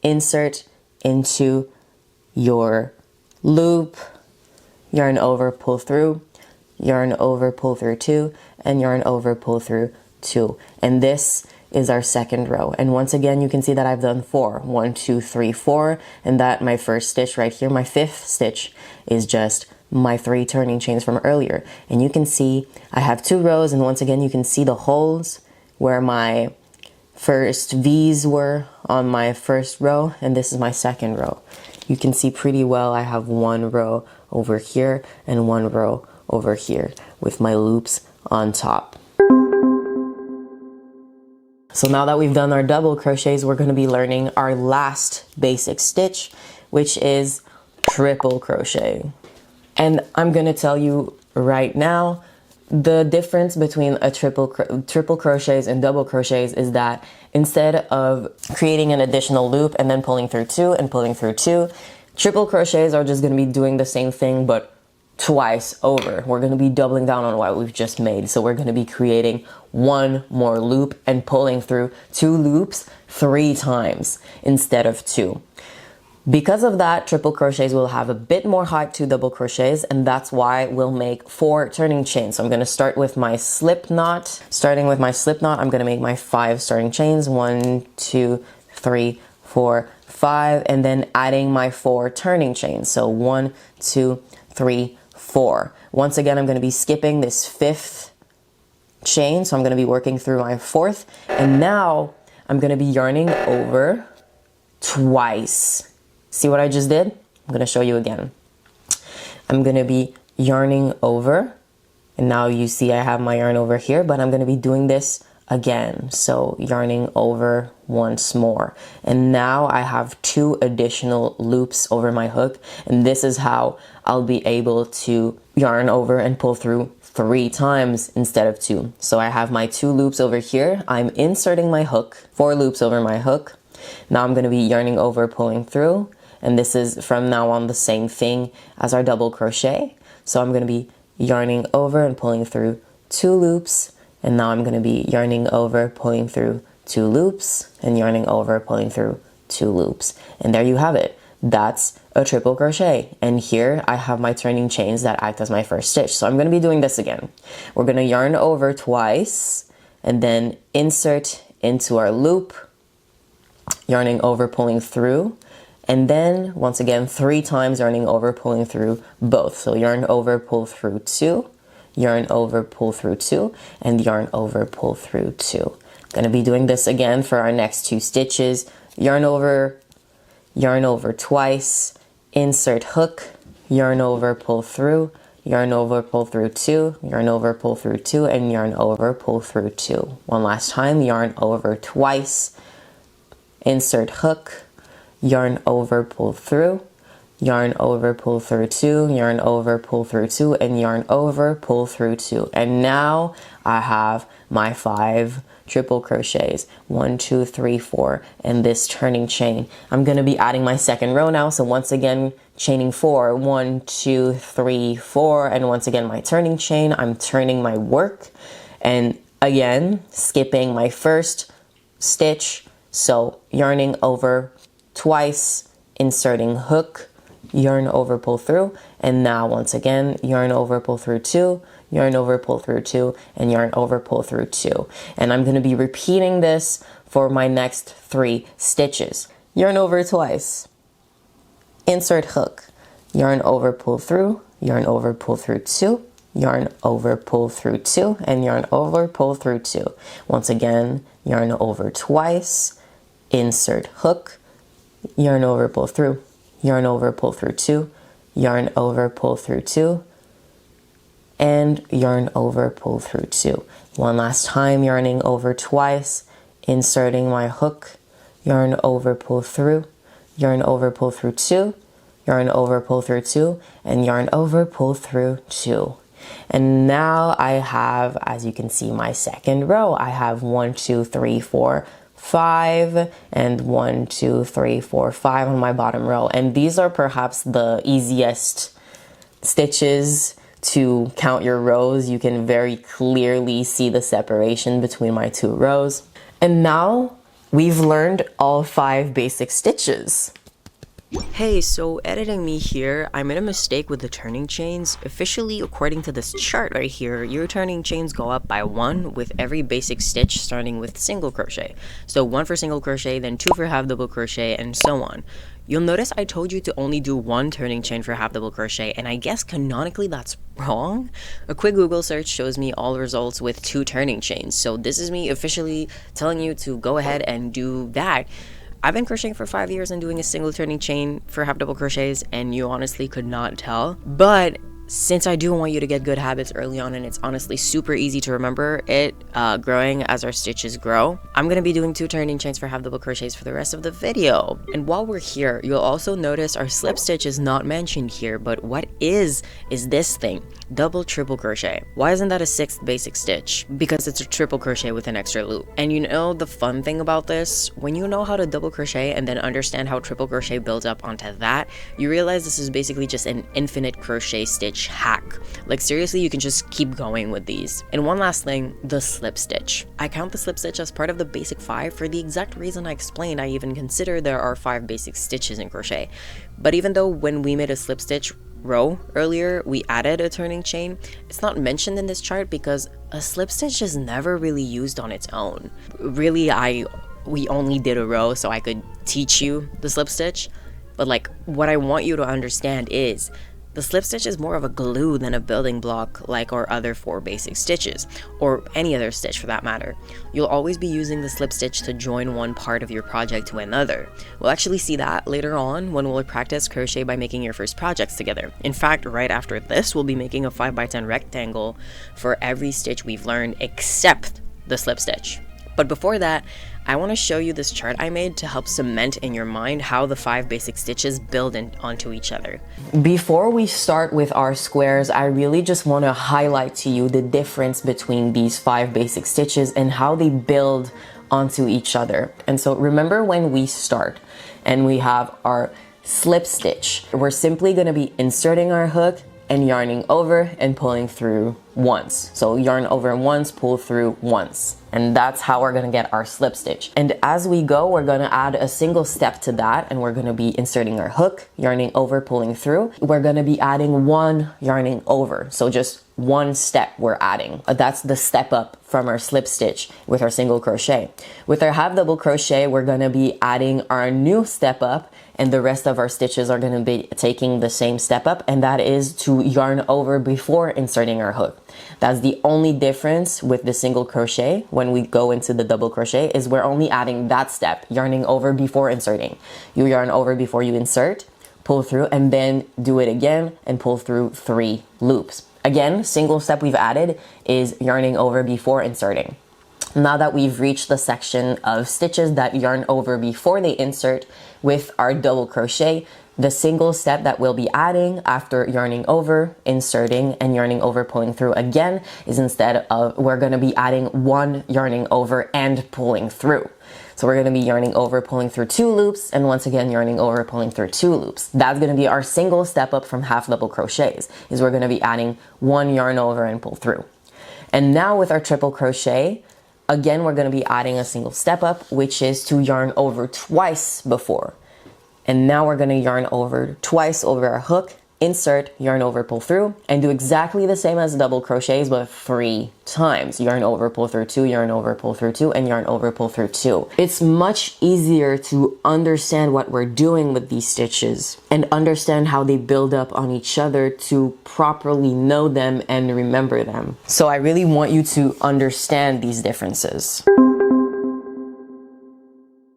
insert into your loop, yarn over, pull through, yarn over, pull through 2, and yarn over, pull through 2. And this is our second row. And once again, you can see that I've done 4. 1, 2, 3, 4, and that my first stitch right here, my 5th stitch, is just my 3 turning chains from earlier. And you can see I have 2 rows, and once again you can see the holes where my first V's were on my first row, and this is my second row. You can see pretty well I have 1 row over here and 1 row over here with my loops on top. So now that we've done our double crochets, we're going to be learning our last basic stitch, which is triple crochet. And I'm going to tell you right now, the difference between a triple crochets and double crochets is that instead of creating an additional loop and then pulling through 2 and pulling through 2, triple crochets are just going to be doing the same thing but twice over. We're going to be doubling down on what we've just made. So we're going to be creating 1 more loop and pulling through 2 loops 3 times instead of 2. Because of that, triple crochets will have a bit more height to double crochets, and that's why we'll make 4 turning chains. So I'm going to start with my slip knot. Starting with my slip knot, I'm going to make my 5 starting chains. 1, 2, 3, 4, 5, and then adding my 4 turning chains. So 1, 2, 3, 4. Once again, I'm going to be skipping this 5th chain, so I'm going to be working through my 4th, and now I'm going to be yarning over, twice. See what I just did? I'm gonna show you again. I'm gonna be yarning over, and now you see I have my yarn over here, but I'm gonna be doing this again. So yarning over once more. And now I have 2 additional loops over my hook, and this is how I'll be able to yarn over and pull through 3 times instead of 2. So I have my 2 loops over here. I'm inserting my hook, 4 loops over my hook. Now I'm gonna be yarning over, pulling through, and this is from now on the same thing as our double crochet. So I'm gonna be yarning over and pulling through 2 loops, and now I'm gonna be yarning over, pulling through 2 loops, and yarning over, pulling through 2 loops. And there you have it. That's a triple crochet. And here I have my turning chains that act as my first stitch. So I'm gonna be doing this again. We're gonna yarn over twice, and then insert into our loop, yarning over, pulling through, and then once again 3 times yarning over, pulling through both. So yarn over, pull through 2, yarn over, pull through 2, and yarn over, pull through 2. Gonna be doing this again for our next 2 stitches. Yarn over twice, insert hook, yarn over, pull through, yarn over, pull through 2, yarn over, pull through 2, and yarn over, pull through 2. One last time, yarn over twice, insert hook, yarn over, pull through, yarn over, pull through 2, yarn over, pull through 2, and yarn over, pull through 2. And now I have my 5 triple crochets, 1, 2, 3, 4, and this turning chain. I'm gonna be adding my second row now, so once again chaining 4, 1, 2, 3, 4, and once again my turning chain. I'm turning my work, and again skipping my first stitch, so yarning over twice, inserting hook, yarn over, pull through, and now once again yarn over, pull through 2, yarn over, pull through 2, and yarn over, pull through 2. And I'm going to be repeating this for my next 3 stitches. Yarn over twice, insert hook, yarn over, pull through, yarn over, pull through 2, yarn over, pull through 2, and yarn over, pull through 2. Once again, yarn over twice, insert hook, yarn over, pull through, yarn over, pull through 2, yarn over, pull through 2, and yarn over, pull through 2. One last time, yarning over twice, inserting my hook, yarn over, pull through, yarn over, pull through 2, yarn over, pull through 2, and yarn over, pull through 2. And now I have, as you can see, my second row. I have 1, 2, 3, 4, 5, and 1, 2, 3, 4, 5 on my bottom row. And these are perhaps the easiest stitches to count your rows. You can very clearly see the separation between my 2 rows. And now we've learned all 5 basic stitches. Hey, so editing me here, I made a mistake with the turning chains. Officially, according to this chart right here, your turning chains go up by 1 with every basic stitch starting with single crochet. So 1 for single crochet, then 2 for half double crochet, and so on. You'll notice I told you to only do 1 turning chain for half double crochet, and I guess canonically that's wrong. A quick Google search shows me all results with 2 turning chains, so this is me officially telling you to go ahead and do that. I've been crocheting for 5 years and doing a single turning chain for half double crochets, and you honestly could not tell. But since I do want you to get good habits early on, and it's honestly super easy to remember it growing as our stitches grow, I'm going to be doing 2 turning chains for half double crochets for the rest of the video. And while we're here, you'll also notice our slip stitch is not mentioned here, but what is this thing? Double triple crochet. Why isn't that a 6th basic stitch? Because it's a triple crochet with an extra loop. And you know the fun thing about this? When you know how to double crochet and then understand how triple crochet builds up onto that, you realize this is basically just an infinite crochet stitch hack. Like seriously, you can just keep going with these. And one last thing, the slip stitch. I count the slip stitch as part of the basic 5 for the exact reason I explained. I even consider there are 5 basic stitches in crochet. But even though when we made a slip stitch row earlier, we added a turning chain, it's not mentioned in this chart because a slip stitch is never really used on its own. Really, we only did a row so I could teach you the slip stitch. But like, what I want you to understand is The slip stitch is more of a glue than a building block like our other 4 basic stitches, or any other stitch for that matter. You'll always be using the slip stitch to join one part of your project to another. We'll actually see that later on when we'll practice crochet by making your first projects together. In fact, right after this, we'll be making a 5x10 rectangle for every stitch we've learned except the slip stitch. But before that, I want to show you this chart I made to help cement in your mind how the 5 basic stitches build onto each other. Before we start with our squares, I really just want to highlight to you the difference between these 5 basic stitches and how they build onto each other. And so remember when we start and we have our slip stitch, we're simply going to be inserting our hook and yarning over and pulling through once. So yarn over once, pull through once. And that's how we're gonna get our slip stitch. And as we go, we're gonna add a single step to that, and we're gonna be inserting our hook, yarning over, pulling through. We're gonna be adding 1 yarning over. So just 1 step we're adding. That's the step up from our slip stitch with our single crochet. With our half double crochet, we're gonna be adding our new step up, and the rest of our stitches are gonna be taking the same step up, and that is to yarn over before inserting our hook. That's the only difference with the single crochet. When we go into the double crochet, is we're only adding that step, yarning over before inserting. You yarn over before you insert, pull through, and then do it again and pull through 3 loops. Again, single step we've added is yarning over before inserting. Now that we've reached the section of stitches that yarn over before they insert with our double crochet, the single step that we'll be adding after yarning over, inserting, and yarning over, pulling through again is instead of, we're going to be adding 1 yarning over and pulling through. So we're going to be yarning over, pulling through 2 loops, and once again yarning over, pulling through 2 loops. That's going to be our single step up from half double crochets, is we're going to be adding 1 yarn over and pull through. And now with our triple crochet, again, we're going to be adding a single step up, which is to yarn over twice before. And now we're going to yarn over twice over our hook, insert, yarn over, pull through, and do exactly the same as double crochets, but 3 times. Yarn over, pull through 2, yarn over, pull through 2, and yarn over, pull through 2. It's much easier to understand what we're doing with these stitches and understand how they build up on each other to properly know them and remember them. So I really want you to understand these differences.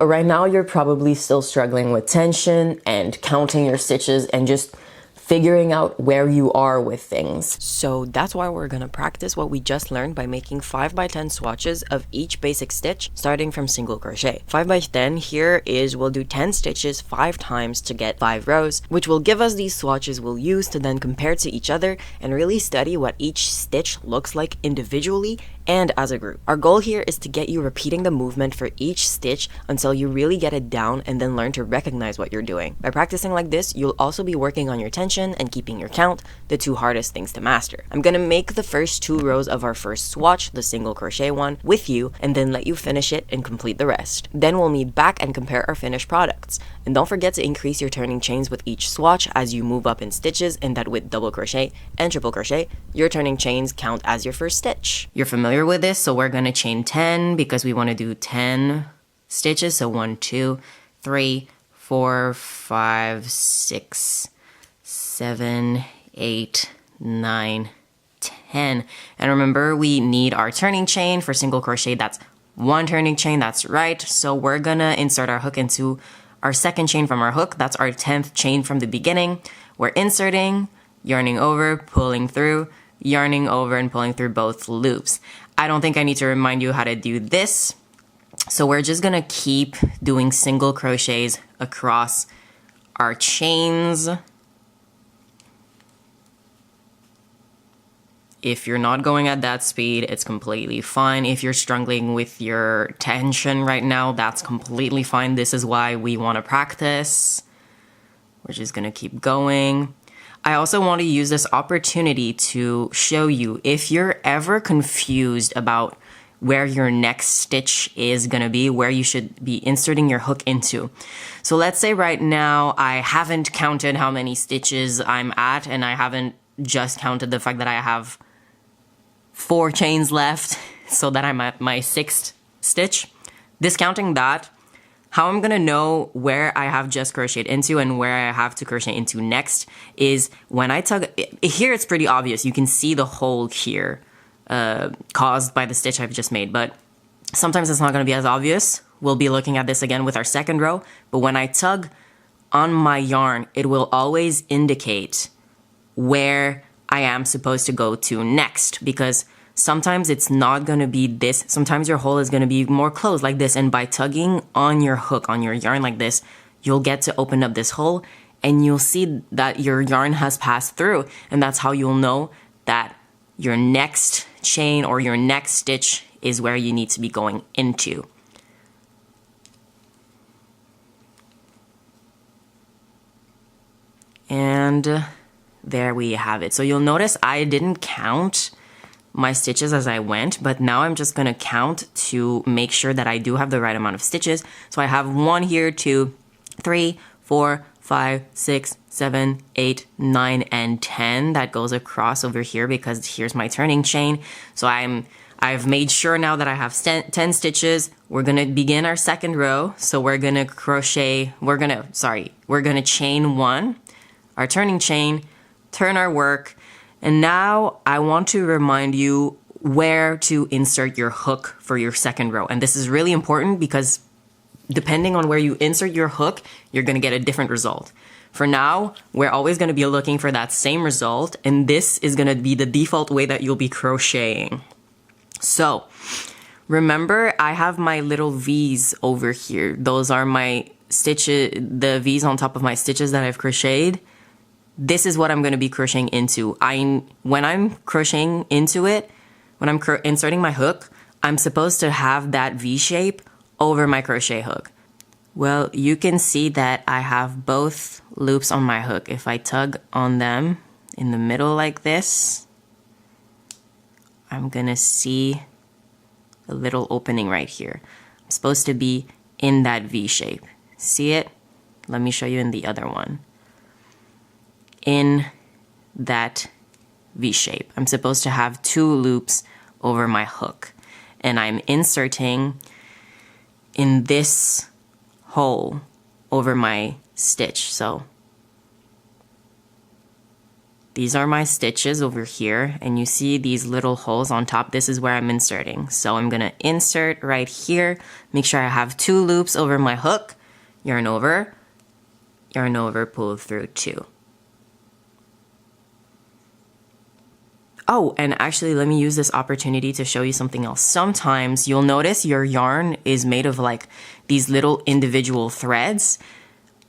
Right now, you're probably still struggling with tension and counting your stitches and just figuring out where you are with things. So that's why we're gonna practice what we just learned by making 5x10 swatches of each basic stitch starting from single crochet. 5x10 here is we'll do 10 stitches 5 times to get 5 rows, which will give us these swatches we'll use to then compare to each other and really study what each stitch looks like individually and as a group. Our goal here is to get you repeating the movement for each stitch until you really get it down and then learn to recognize what you're doing. By practicing like this, you'll also be working on your tension and keeping your count, the 2 hardest things to master. I'm gonna make the first 2 rows of our first swatch, the single crochet one, with you and then let you finish it and complete the rest. Then we'll meet back and compare our finished products. And don't forget to increase your turning chains with each swatch as you move up in stitches, and that with double crochet and triple crochet, your turning chains count as your first stitch. You're familiar with this, so we're gonna chain 10 because we want to do 10 stitches. So 1, 2, 3, 4, 5, 6, 7, 8, 9, 10. And remember, we need our turning chain for single crochet. That's 1 turning chain, that's right. So we're gonna insert our hook into our second chain from our hook. That's our 10th chain from the beginning. We're inserting, yarning over, pulling through, yarning over and pulling through both loops. I don't think I need to remind you how to do this. So we're just gonna keep doing single crochets across our chains. If you're not going at that speed, it's completely fine. If you're struggling with your tension right now, that's completely fine. This is why we want to practice. We're just gonna keep going. I also want to use this opportunity to show you if you're ever confused about where your next stitch is gonna be, where you should be inserting your hook into. So let's say right now I haven't counted how many stitches I'm at, and I haven't just counted the fact that I have 4 chains left so that I'm at my 6th stitch. Discounting that, How I'm gonna know where I have just crocheted into and where I have to crochet into next is when I tug. Here it's pretty obvious. You can see the hole here caused by the stitch I've just made, but sometimes it's not gonna be as obvious. We'll be looking at this again with our second row, but when I tug on my yarn, it will always indicate where I am supposed to go to next, because sometimes it's not going to be this. Sometimes your hole is going to be more closed like this, and by tugging on your hook, on your yarn like this, you'll get to open up this hole and you'll see that your yarn has passed through, and that's how you'll know that your next chain or your next stitch is where you need to be going into. And there we have it. So you'll notice I didn't count my stitches as I went, but now I'm just gonna count to make sure that I do have the right amount of stitches. So I have 1 here, 2, 3, 4, 5, 6, 7, 8, 9, and 10 that goes across over here because here's my turning chain. So I've made sure now that I have 10 stitches. We're gonna begin our second row. So we're gonna chain 1, our turning chain, turn our work, and now I want to remind you where to insert your hook for your second row. And this is really important because depending on where you insert your hook, you're gonna get a different result. For now, we're always gonna be looking for that same result, and this is gonna be the default way that you'll be crocheting. So, remember I have my little V's over here. Those are my stitches, the V's on top of my stitches that I've crocheted. This is what I'm going to be crocheting into. When I'm crocheting into it, when I'm inserting my hook, I'm supposed to have that V shape over my crochet hook. Well, you can see that I have both loops on my hook. If I tug on them in the middle like this, I'm going to see a little opening right here. I'm supposed to be in that V shape. See it? Let me show you in the other one. In that V shape. I'm supposed to have 2 loops over my hook, and I'm inserting in this hole over my stitch. So these are my stitches over here, and you see these little holes on top. This is where I'm inserting. So I'm gonna insert right here, make sure I have 2 loops over my hook, yarn over, pull through 2. Oh, and actually, let me use this opportunity to show you something else. Sometimes you'll notice your yarn is made of like these little individual threads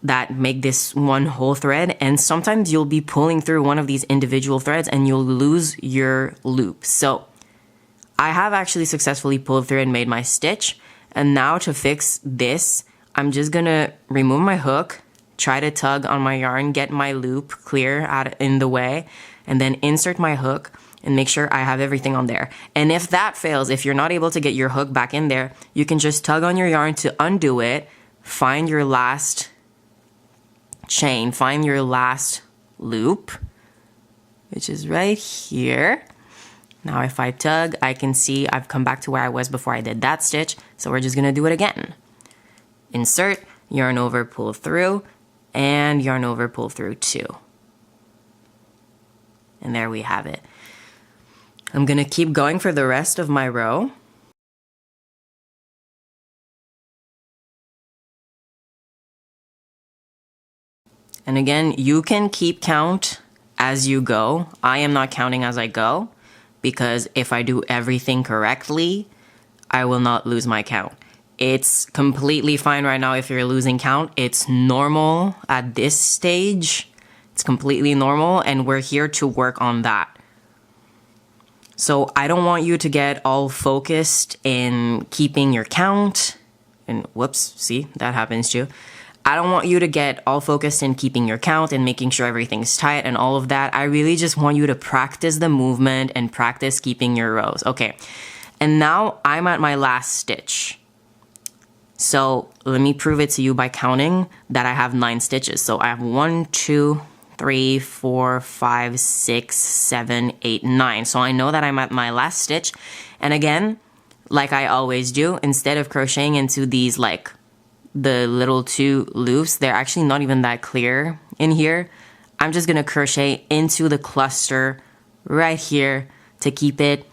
that make this one whole thread, and sometimes you'll be pulling through one of these individual threads and you'll lose your loop. So I have actually successfully pulled through and made my stitch, and now to fix this, I'm just gonna remove my hook, try to tug on my yarn, get my loop clear out in the way, and then insert my hook and make sure I have everything on there. And if that fails, if you're not able to get your hook back in there, you can just tug on your yarn to undo it, find your last chain, find your last loop, which is right here. Now if I tug, I can see I've come back to where I was before I did that stitch, so we're just gonna do it again. Insert, yarn over, pull through, and yarn over, pull through 2. And there we have it. I'm gonna keep going for the rest of my row. And again, you can keep count as you go. I am not counting as I go because if I do everything correctly, I will not lose my count. It's completely fine right now if you're losing count. It's normal at this stage. It's completely normal, and we're here to work on that. So I don't want you to get all focused in keeping your count. And whoops, see, that happens too. I don't want you to get all focused in keeping your count and making sure everything's tight and all of that. I really just want you to practice the movement and practice keeping your rows. Okay, and now I'm at my last stitch. So let me prove it to you by counting that I have 9 stitches. So I have 1, 2, 3, 4, 5, 6, 7, 8, 9. So I know that I'm at my last stitch. And again, like I always do, instead of crocheting into these like the little two loops, they're actually not even that clear in here. I'm just gonna crochet into the cluster right here to keep it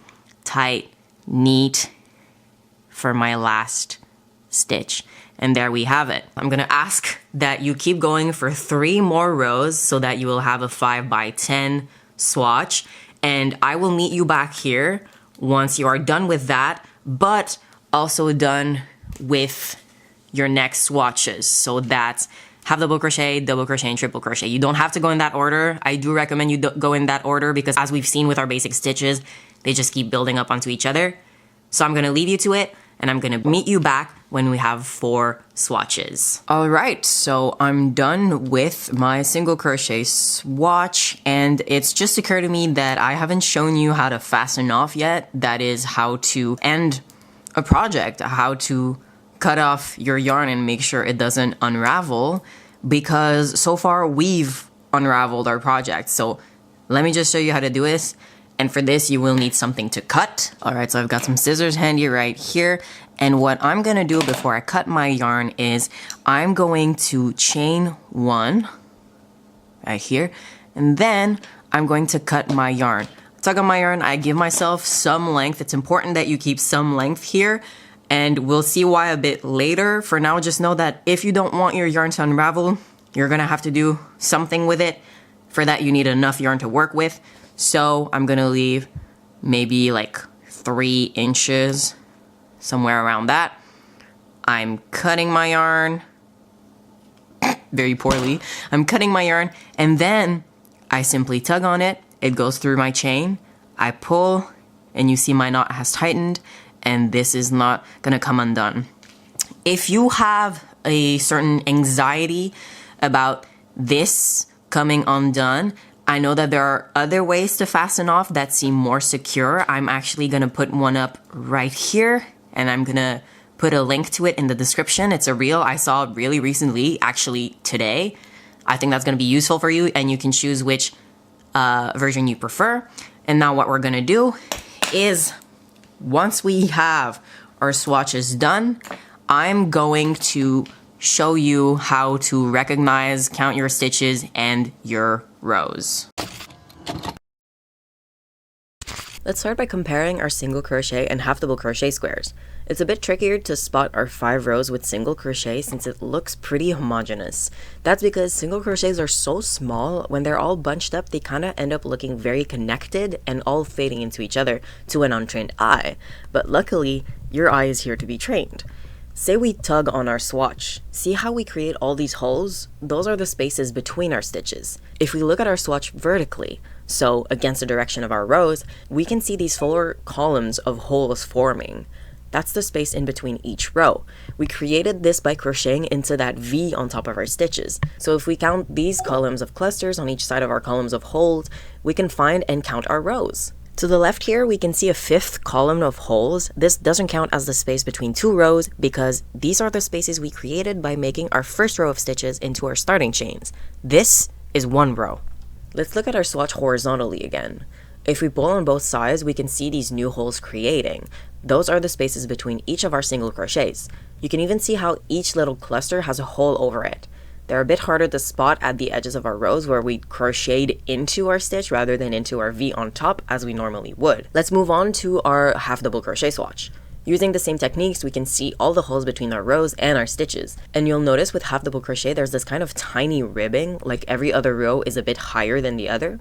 tight, neat for my last stitch. And there we have it. I'm gonna ask that you keep going for 3 more rows so that you will have a 5 by 10 swatch. And I will meet you back here once you are done with that, but also done with your next swatches. So that's half double crochet, and triple crochet. You don't have to go in that order. I do recommend you go in that order because as we've seen with our basic stitches, they just keep building up onto each other. So I'm gonna leave you to it, and I'm gonna meet you back when we have 4 swatches. All right, so I'm done with my single crochet swatch, and it's just occurred to me that I haven't shown you how to fasten off yet. That is how to end a project, how to cut off your yarn and make sure it doesn't unravel, because so far we've unraveled our project. So let me just show you how to do this. And for this, you will need something to cut. All right, so I've got some scissors handy right here. And what I'm gonna do before I cut my yarn is I'm going to chain 1 right here. And then I'm going to cut my yarn. Tug on my yarn, I give myself some length. It's important that you keep some length here. And we'll see why a bit later. For now, just know that if you don't want your yarn to unravel, you're gonna have to do something with it. For that, you need enough yarn to work with. So I'm gonna leave maybe like 3 inches, somewhere around that. I'm cutting my yarn very poorly. I'm cutting my yarn, and then I simply tug on it. It goes through my chain. I pull, and you see my knot has tightened, and this is not gonna come undone. If you have a certain anxiety about this coming undone, I know that there are other ways to fasten off that seem more secure. I'm actually gonna put one up right here, and I'm gonna put a link to it in the description. It's a reel I saw really recently, actually today. I think that's gonna be useful for you, and you can choose which version you prefer. And now what we're gonna do is, once we have our swatches done, I'm going to show you how to recognize, count your stitches, and your rows. Let's start by comparing our single crochet and half double crochet squares. It's a bit trickier to spot our 5 rows with single crochet since it looks pretty homogeneous. That's because single crochets are so small, when they're all bunched up, they kind of end up looking very connected and all fading into each other to an untrained eye. But luckily, your eye is here to be trained. Say we tug on our swatch. See how we create all these holes? Those are the spaces between our stitches. If we look at our swatch vertically, so against the direction of our rows, we can see these 4 columns of holes forming. That's the space in between each row. We created this by crocheting into that V on top of our stitches. So if we count these columns of clusters on each side of our columns of holes, we can find and count our rows. To the left here, we can see a 5th column of holes. This doesn't count as the space between 2 rows because these are the spaces we created by making our first row of stitches into our starting chains. This is 1 row. Let's look at our swatch horizontally again. If we pull on both sides, we can see these new holes creating. Those are the spaces between each of our single crochets. You can even see how each little cluster has a hole over it. They're a bit harder to spot at the edges of our rows where we crocheted into our stitch rather than into our V on top as we normally would. Let's move on to our half double crochet swatch. Using the same techniques, we can see all the holes between our rows and our stitches. And you'll notice with half double crochet, there's this kind of tiny ribbing, like every other row is a bit higher than the other.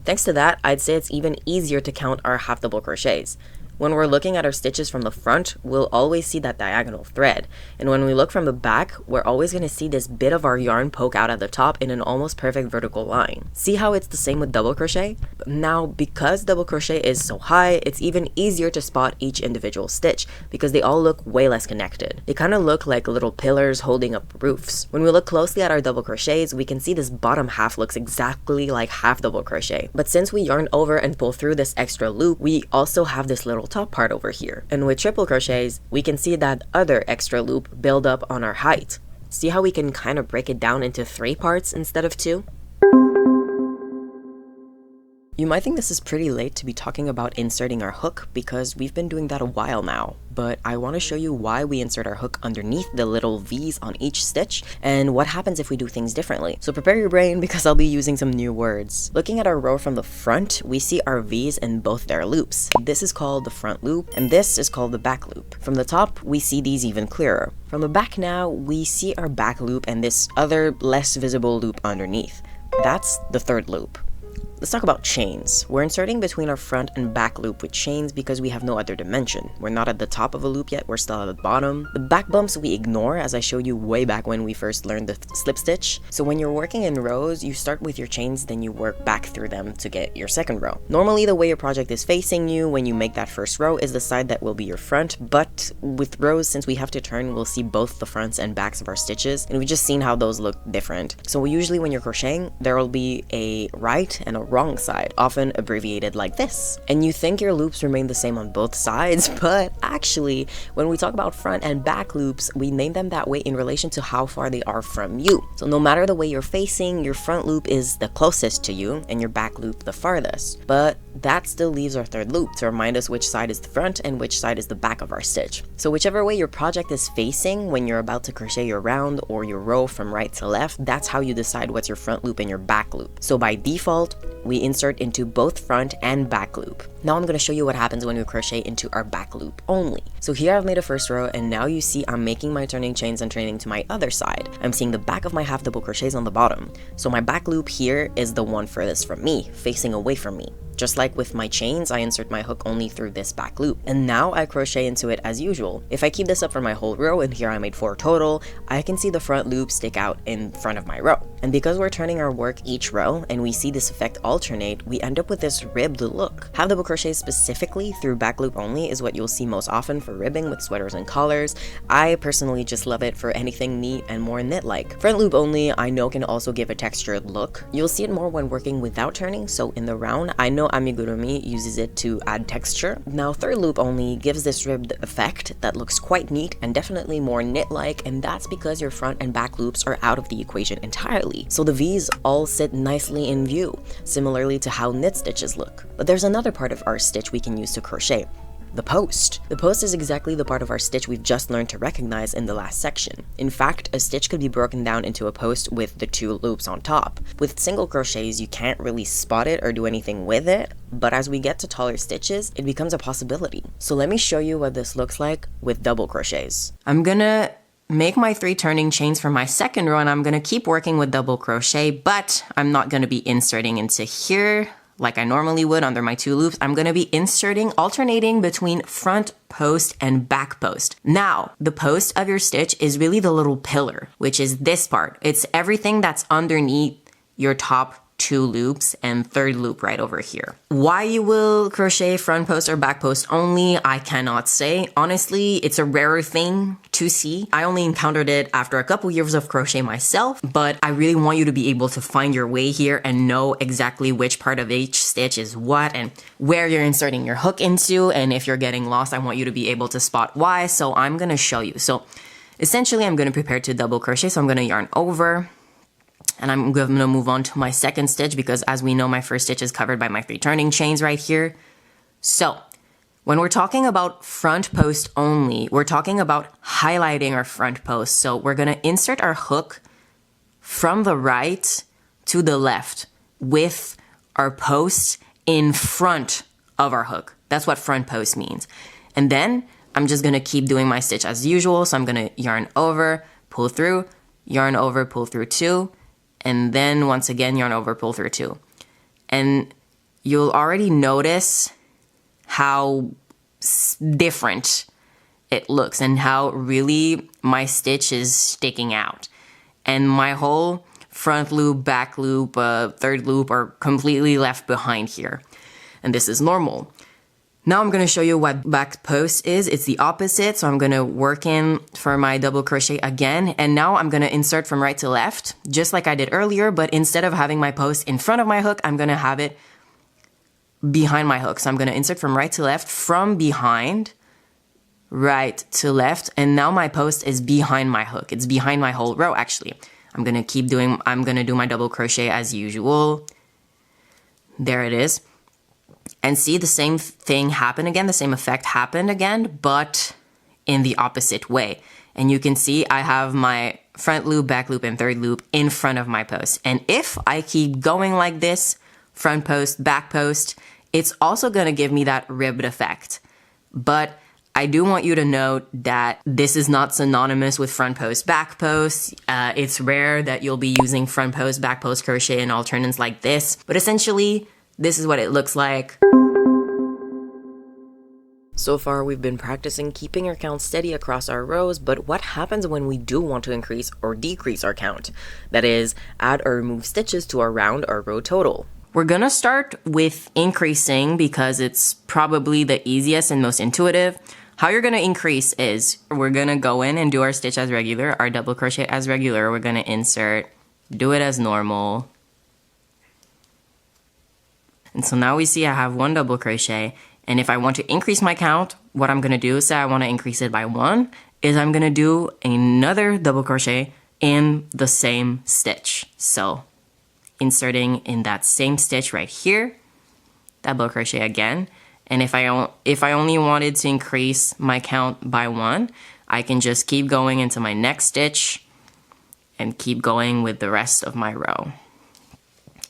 Thanks to that, I'd say it's even easier to count our half double crochets. When we're looking at our stitches from the front, we'll always see that diagonal thread. And when we look from the back, we're always going to see this bit of our yarn poke out at the top in an almost perfect vertical line. See how it's the same with double crochet? Now, because double crochet is so high, it's even easier to spot each individual stitch because they all look way less connected. They kind of look like little pillars holding up roofs. When we look closely at our double crochets, we can see this bottom half looks exactly like half double crochet. But since we yarn over and pull through this extra loop, we also have this little top part over here. And with triple crochets, we can see that other extra loop build up on our height. See how we can kind of break it down into 3 parts instead of 2? You might think this is pretty late to be talking about inserting our hook because we've been doing that a while now, but I want to show you why we insert our hook underneath the little V's on each stitch and what happens if we do things differently. So prepare your brain because I'll be using some new words. Looking at our row from the front, we see our V's in both their loops. This is called the front loop and this is called the back loop. From the top, we see these even clearer. From the back now, we see our back loop and this other less visible loop underneath. That's the third loop. Let's talk about chains. We're inserting between our front and back loop with chains because we have no other dimension. We're not at the top of a loop yet, we're still at the bottom. The back bumps we ignore, as I showed you way back when we first learned the slip stitch. So when you're working in rows, you start with your chains, then you work back through them to get your second row. Normally, the way your project is facing you when you make that first row is the side that will be your front, but with rows, since we have to turn, we'll see both the fronts and backs of our stitches, and we've just seen how those look different. So usually when you're crocheting, there will be a right and a wrong side, often abbreviated like this. And you think your loops remain the same on both sides, but actually, when we talk about front and back loops, we name them that way in relation to how far they are from you. So no matter the way you're facing, your front loop is the closest to you and your back loop the farthest. But that still leaves our third loop to remind us which side is the front and which side is the back of our stitch. So whichever way your project is facing when you're about to crochet your round or your row from right to left, that's how you decide what's your front loop and your back loop. So by default, we insert into both front and back loop. Now I'm going to show you what happens when we crochet into our back loop only. So here I've made a first row and now you see I'm making my turning chains and turning to my other side. I'm seeing the back of my half double crochets on the bottom. So my back loop here is the one furthest from me, facing away from me. Just like with my chains, I insert my hook only through this back loop. And now I crochet into it as usual. If I keep this up for my whole row, and here I made 4 total, I can see the front loop stick out in front of my row. And because we're turning our work each row, and we see this effect alternate, we end up with this ribbed look. Half double crochet specifically through back loop only is what you'll see most often for ribbing with sweaters and collars. I personally just love it for anything neat and more knit-like. Front loop only, I know can also give a textured look. You'll see it more when working without turning, so in the round, I know Amigurumi uses it to add texture. Now third loop only gives this ribbed effect that looks quite neat and definitely more knit-like, and that's because your front and back loops are out of the equation entirely. So the V's all sit nicely in view, similarly to how knit stitches look. But there's another part of our stitch we can use to crochet. The post. The post is exactly the part of our stitch we've just learned to recognize in the last section. In fact, a stitch could be broken down into a post with the 2 loops on top. With single crochets, you can't really spot it or do anything with it, but as we get to taller stitches, it becomes a possibility. So let me show you what this looks like with double crochets. I'm gonna make my 3 turning chains for my second row and I'm gonna keep working with double crochet, but I'm not gonna be inserting into here like I normally would under my 2 loops. I'm going to be inserting, alternating between front post and back post. Now, the post of your stitch is really the little pillar, which is this part. It's everything that's underneath your top 2 loops and third loop right over here. Why you will crochet front post or back post only, I cannot say. Honestly, it's a rarer thing to see. I only encountered it after a couple years of crochet myself, but I really want you to be able to find your way here and know exactly which part of each stitch is what and where you're inserting your hook into. And if you're getting lost, I want you to be able to spot why. So I'm going to show you. So essentially, I'm going to prepare to double crochet. So I'm going to yarn over. And I'm going to move on to my second stitch because as we know, my first stitch is covered by my 3 turning chains right here. So when we're talking about front post only, we're talking about highlighting our front post. So we're going to insert our hook from the right to the left with our post in front of our hook. That's what front post means. And then I'm just going to keep doing my stitch as usual. So I'm going to yarn over, pull through, yarn over, pull through 2. And then once again, yarn over, pull through 2. And you'll already notice how different it looks and how really my stitch is sticking out. And my whole front loop, back loop, third loop are completely left behind here. And this is normal. Now I'm going to show you what back post is. It's the opposite. So I'm going to work in for my double crochet again. And now I'm going to insert from right to left, just like I did earlier. But instead of having my post in front of my hook, I'm going to have it behind my hook. So I'm going to insert from right to left, from behind, right to left. And now my post is behind my hook. It's behind my whole row, actually. I'm going to do my double crochet as usual. There it is. And see the same thing happen again, the same effect happened again, but in the opposite way. And you can see I have my front loop, back loop, and third loop in front of my post. And if I keep going like this, front post, back post, it's also gonna give me that ribbed effect. But I do want you to note that this is not synonymous with front post, back post. It's rare that you'll be using front post, back post crochet in alternates like this, but essentially, this is what it looks like. So far, we've been practicing keeping our count steady across our rows, but what happens when we do want to increase or decrease our count? That is, add or remove stitches to our round or row total. We're gonna start with increasing because it's probably the easiest and most intuitive. How you're gonna increase is, we're gonna go in and do our stitch as regular, our double crochet as regular, we're gonna insert, do it as normal. And so now we see I have one double crochet, and if I want to increase my count, what I'm gonna do, say I wanna increase it by 1, is I'm gonna do another double crochet in the same stitch. So, inserting in that same stitch right here, double crochet again, and if I only wanted to increase my count by 1, I can just keep going into my next stitch and keep going with the rest of my row.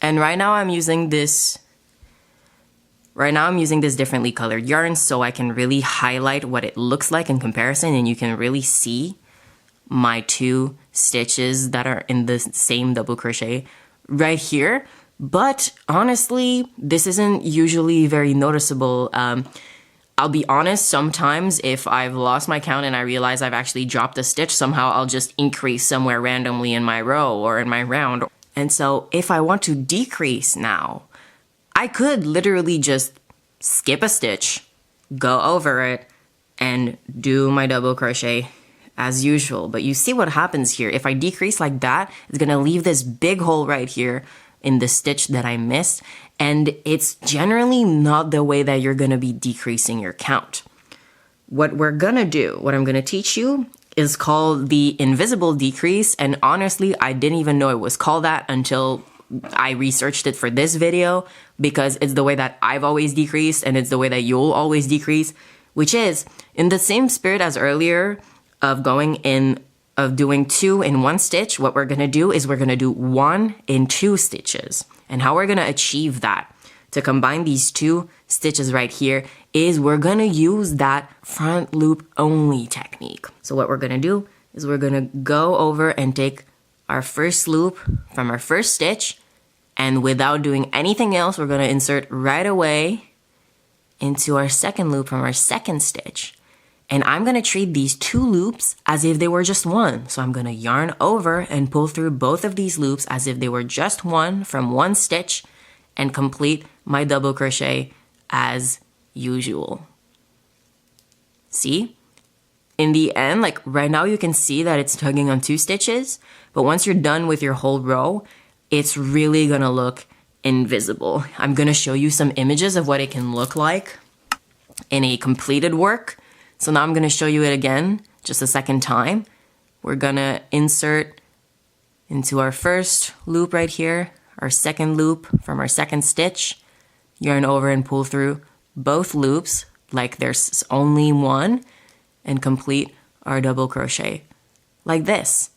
And right now I'm using this differently colored yarn so I can really highlight what it looks like in comparison, and you can really see my 2 stitches that are in the same double crochet right here. But honestly, this isn't usually very noticeable. I'll be honest, sometimes if I've lost my count and I realize I've actually dropped a stitch, somehow I'll just increase somewhere randomly in my row or in my round. And so if I want to decrease now, I could literally just skip a stitch, go over it, and do my double crochet as usual. But you see what happens here. If I decrease like that, it's gonna leave this big hole right here in the stitch that I missed, and it's generally not the way that you're gonna be decreasing your count. What we're gonna do, what I'm gonna teach you, is called the invisible decrease, and honestly, I didn't even know it was called that until I researched it for this video, because it's the way that I've always decreased, and it's the way that you'll always decrease, which is, in the same spirit as earlier of doing 2 in 1 stitch, what we're gonna do is we're gonna do 1 in 2 stitches. And how we're gonna achieve that, to combine these 2 stitches right here, is we're gonna use that front loop only technique. So what we're gonna do is we're gonna go over and take our first loop from our first stitch, and without doing anything else, we're gonna insert right away into our second loop from our second stitch. And I'm gonna treat these 2 loops as if they were just 1. So I'm gonna yarn over and pull through both of these loops as if they were just 1 from 1 stitch, and complete my double crochet as usual. See? In the end, like right now you can see that it's tugging on 2 stitches, but once you're done with your whole row, it's really gonna look invisible. I'm gonna show you some images of what it can look like in a completed work. So now I'm gonna show you it again, just a second time. We're gonna insert into our first loop right here, our second loop from our second stitch, yarn over and pull through both loops like there's only 1, and complete our double crochet like this.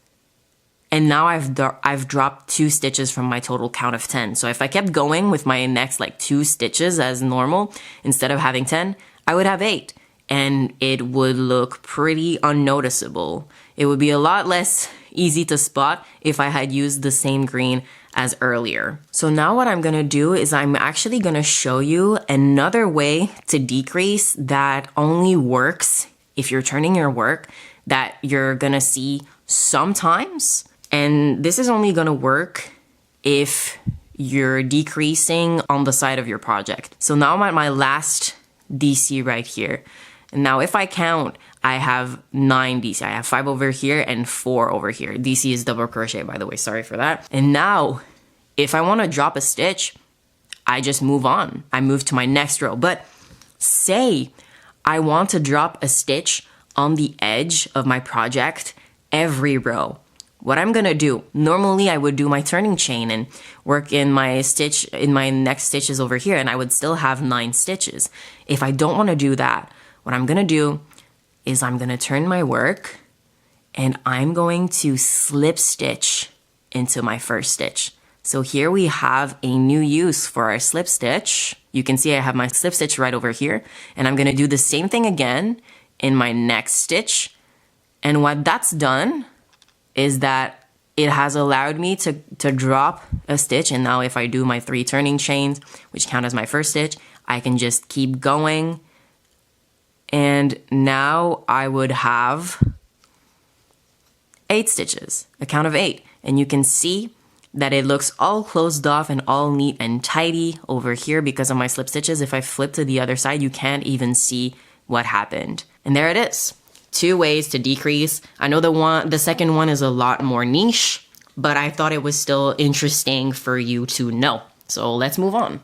And now I've dropped 2 stitches from my total count of 10. So if I kept going with my next 2 stitches as normal, instead of having 10, I would have 8. And it would look pretty unnoticeable. It would be a lot less easy to spot if I had used the same green as earlier. So now what I'm gonna do is I'm actually gonna show you another way to decrease that only works if you're turning your work, that you're gonna see sometimes. And this is only gonna work if you're decreasing on the side of your project. So now I'm at my last DC right here. And now if I count, I have 9 DC. I have 5 over here and 4 over here. DC is double crochet, by the way, sorry for that. And now, if I wanna drop a stitch, I just move on. I move to my next row. But say I want to drop a stitch on the edge of my project every row. what I'm gonna do, normally I would do my turning chain and work in my stitch, in my next stitches over here, and I would still have 9 stitches. If I don't wanna do that, what I'm gonna do is I'm gonna turn my work and I'm going to slip stitch into my first stitch. So here we have a new use for our slip stitch. You can see I have my slip stitch right over here, and I'm gonna do the same thing again in my next stitch. And what that's done is that it has allowed me to drop a stitch, and now if I do my 3 turning chains, which count as my first stitch, I can just keep going. And now I would have 8 stitches, a count of 8. And you can see that it looks all closed off and all neat and tidy over here because of my slip stitches. If I flip to the other side, you can't even see what happened. And there it is. 2 ways to decrease. I know the second one is a lot more niche, but I thought it was still interesting for you to know. So let's move on.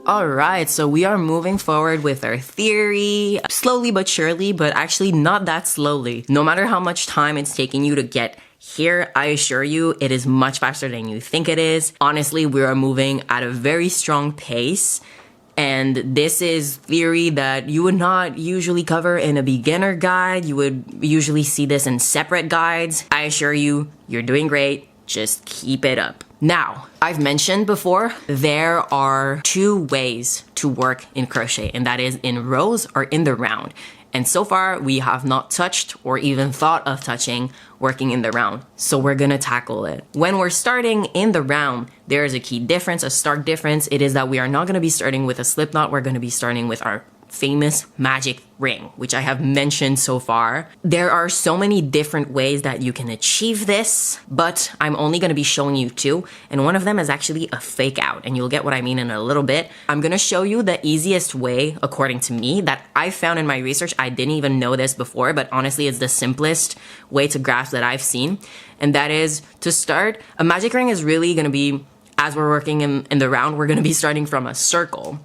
All right, so we are moving forward with our theory, slowly but surely, but actually not that slowly. No matter how much time it's taking you to get here, I assure you, it is much faster than you think it is. Honestly, we are moving at a very strong pace. And this is theory that you would not usually cover in a beginner guide. You would usually see this in separate guides. I assure you, you're doing great. Just keep it up. Now, I've mentioned before, there are 2 ways to work in crochet, and that is in rows or in the round. And so far, we have not touched or even thought of touching working in the round. So we're gonna tackle it. When we're starting in the round, there is a key difference, a stark difference. It is that we are not gonna be starting with a slip knot. We're gonna be starting with our famous magic ring, which I have mentioned so far. There are so many different ways that you can achieve this, but I'm only going to be showing you 2, and one of them is actually a fake out, and you'll get what I mean in a little bit. I'm going to show you the easiest way, according to me, that I found in my research. I didn't even know this before, but honestly, it's the simplest way to grasp that I've seen, and that is to start. A magic ring is really going to be, as we're working in the round, we're going to be starting from a circle.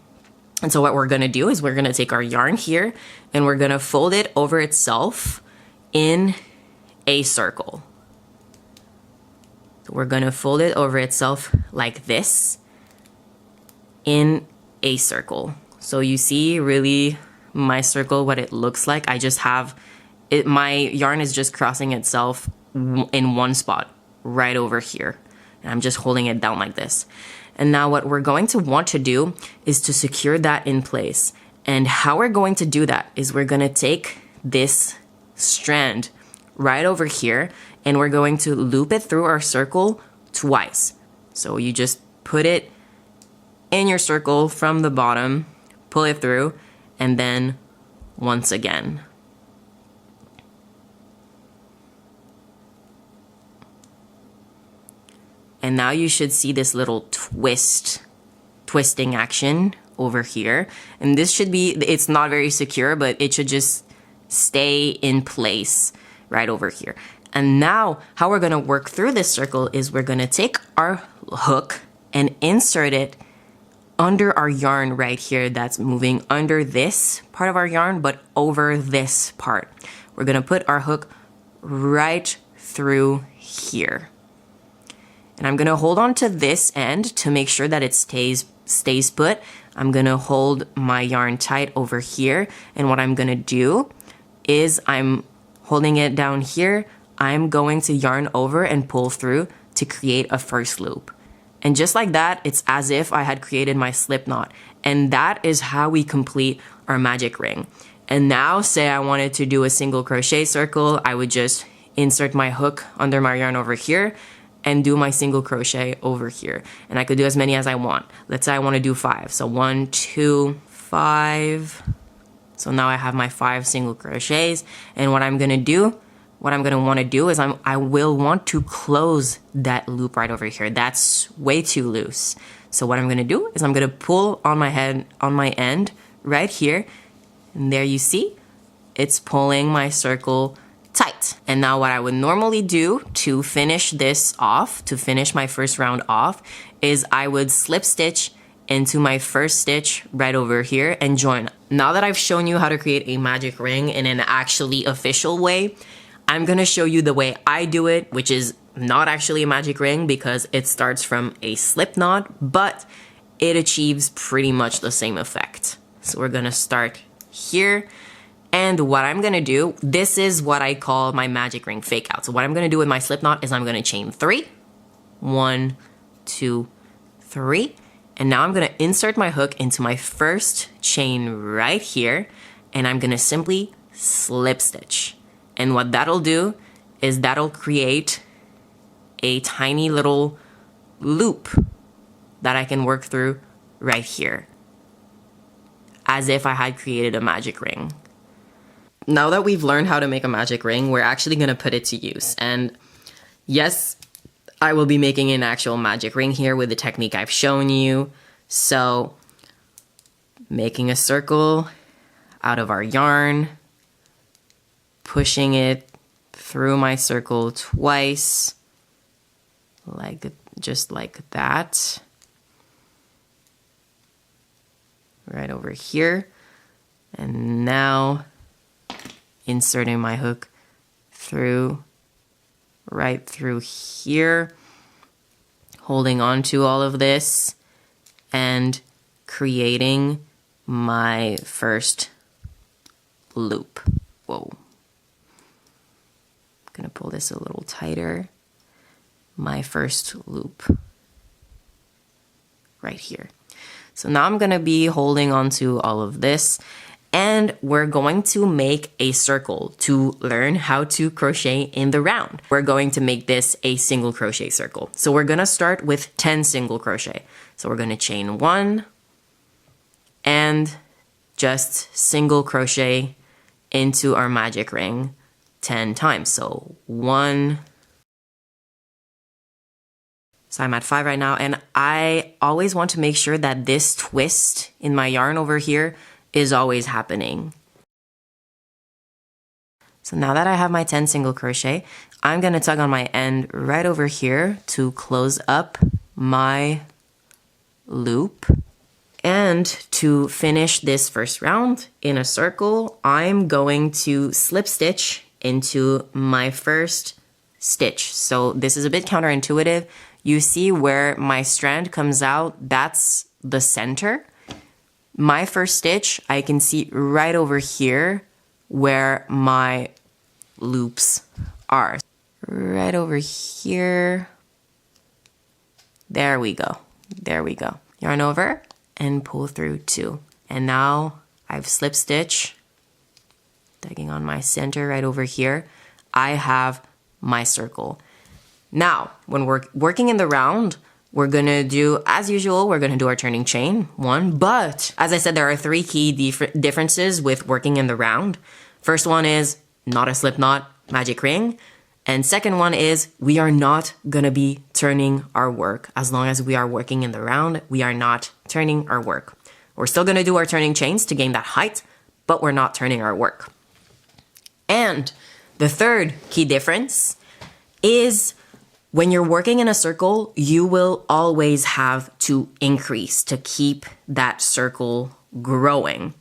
And so what we're gonna do is we're gonna take our yarn here and we're gonna fold it over itself in a circle. So we're gonna fold it over itself like this in a circle. So you see really my circle, what it looks like. I just have it, my yarn is just crossing itself in one spot right over here. And I'm just holding it down like this. And now what we're going to want to do is to secure that in place. And how we're going to do that is we're going to take this strand right over here and we're going to loop it through our circle twice. So you just put it in your circle from the bottom, pull it through, and then once again. And now you should see this little twisting action over here. And this should be, it's not very secure, but it should just stay in place right over here. And now how we're gonna work through this circle is we're gonna take our hook and insert it under our yarn right here that's moving under this part of our yarn, but over this part. We're gonna put our hook right through here. And I'm gonna hold on to this end to make sure that it stays put. I'm gonna hold my yarn tight over here. And what I'm gonna do is I'm holding it down here. I'm going to yarn over and pull through to create a first loop. And just like that, it's as if I had created my slip knot. And that is how we complete our magic ring. And now say I wanted to do a single crochet circle, I would just insert my hook under my yarn over here and do my single crochet over here. And I could do as many as I want. Let's say I want to do 5. So 1, 2, 5. So now I have my 5 single crochets. And what I'm gonna do, what I'm gonna want to do is I will want to close that loop right over here. That's way too loose. So what I'm gonna do is I'm gonna pull on my end right here. And there you see, it's pulling my circle tight. And now what I would normally do to finish this off, to finish my first round off, is I would slip stitch into my first stitch right over here and join. Now that I've shown you how to create a magic ring in an actually official way, I'm gonna show you the way I do it, which is not actually a magic ring because it starts from a slip knot, but it achieves pretty much the same effect. So we're gonna start here. And what I'm gonna do, this is what I call my magic ring fake out. So what I'm gonna do with my slip knot is I'm gonna chain 3, 1, 2, 3. And now I'm gonna insert my hook into my first chain right here. And I'm gonna simply slip stitch. And what that'll do is that'll create a tiny little loop that I can work through right here, as if I had created a magic ring. Now that we've learned how to make a magic ring, we're actually gonna put it to use. And yes, I will be making an actual magic ring here with the technique I've shown you. So, making a circle out of our yarn, pushing it through my circle twice, just like that. Right over here. And now inserting my hook right through here, holding on to all of this and creating my first loop. Whoa. I'm gonna pull this a little tighter. My first loop right here. So now I'm gonna be holding on to all of this, and we're going to make a circle to learn how to crochet in the round. We're going to make this a single crochet circle. So we're gonna start with 10 single crochet. So we're gonna chain 1 and just single crochet into our magic ring 10 times. So 1. So I'm at 5 right now, and I always want to make sure that this twist in my yarn over here is always happening. So now that I have my 10 single crochet, I'm gonna tug on my end right over here to close up my loop. And to finish this first round in a circle, I'm going to slip stitch into my first stitch. So this is a bit counterintuitive. You see where my strand comes out, that's the center. My first stitch, I can see right over here where my loops are. Right over here. There we go. There we go. Yarn over and pull through 2. And now I've slip stitched, tagging on my center right over here. I have my circle. Now, when we're working in the round, we're gonna do, as usual, we're gonna do our turning chain 1, but as I said, there are 3 key differences with working in the round. First one is not a slip knot magic ring. And second one is we are not gonna be turning our work. As long as we are working in the round, we are not turning our work. We're still gonna do our turning chains to gain that height, but we're not turning our work. And the third key difference is when you're working in a circle, you will always have to increase to keep that circle growing.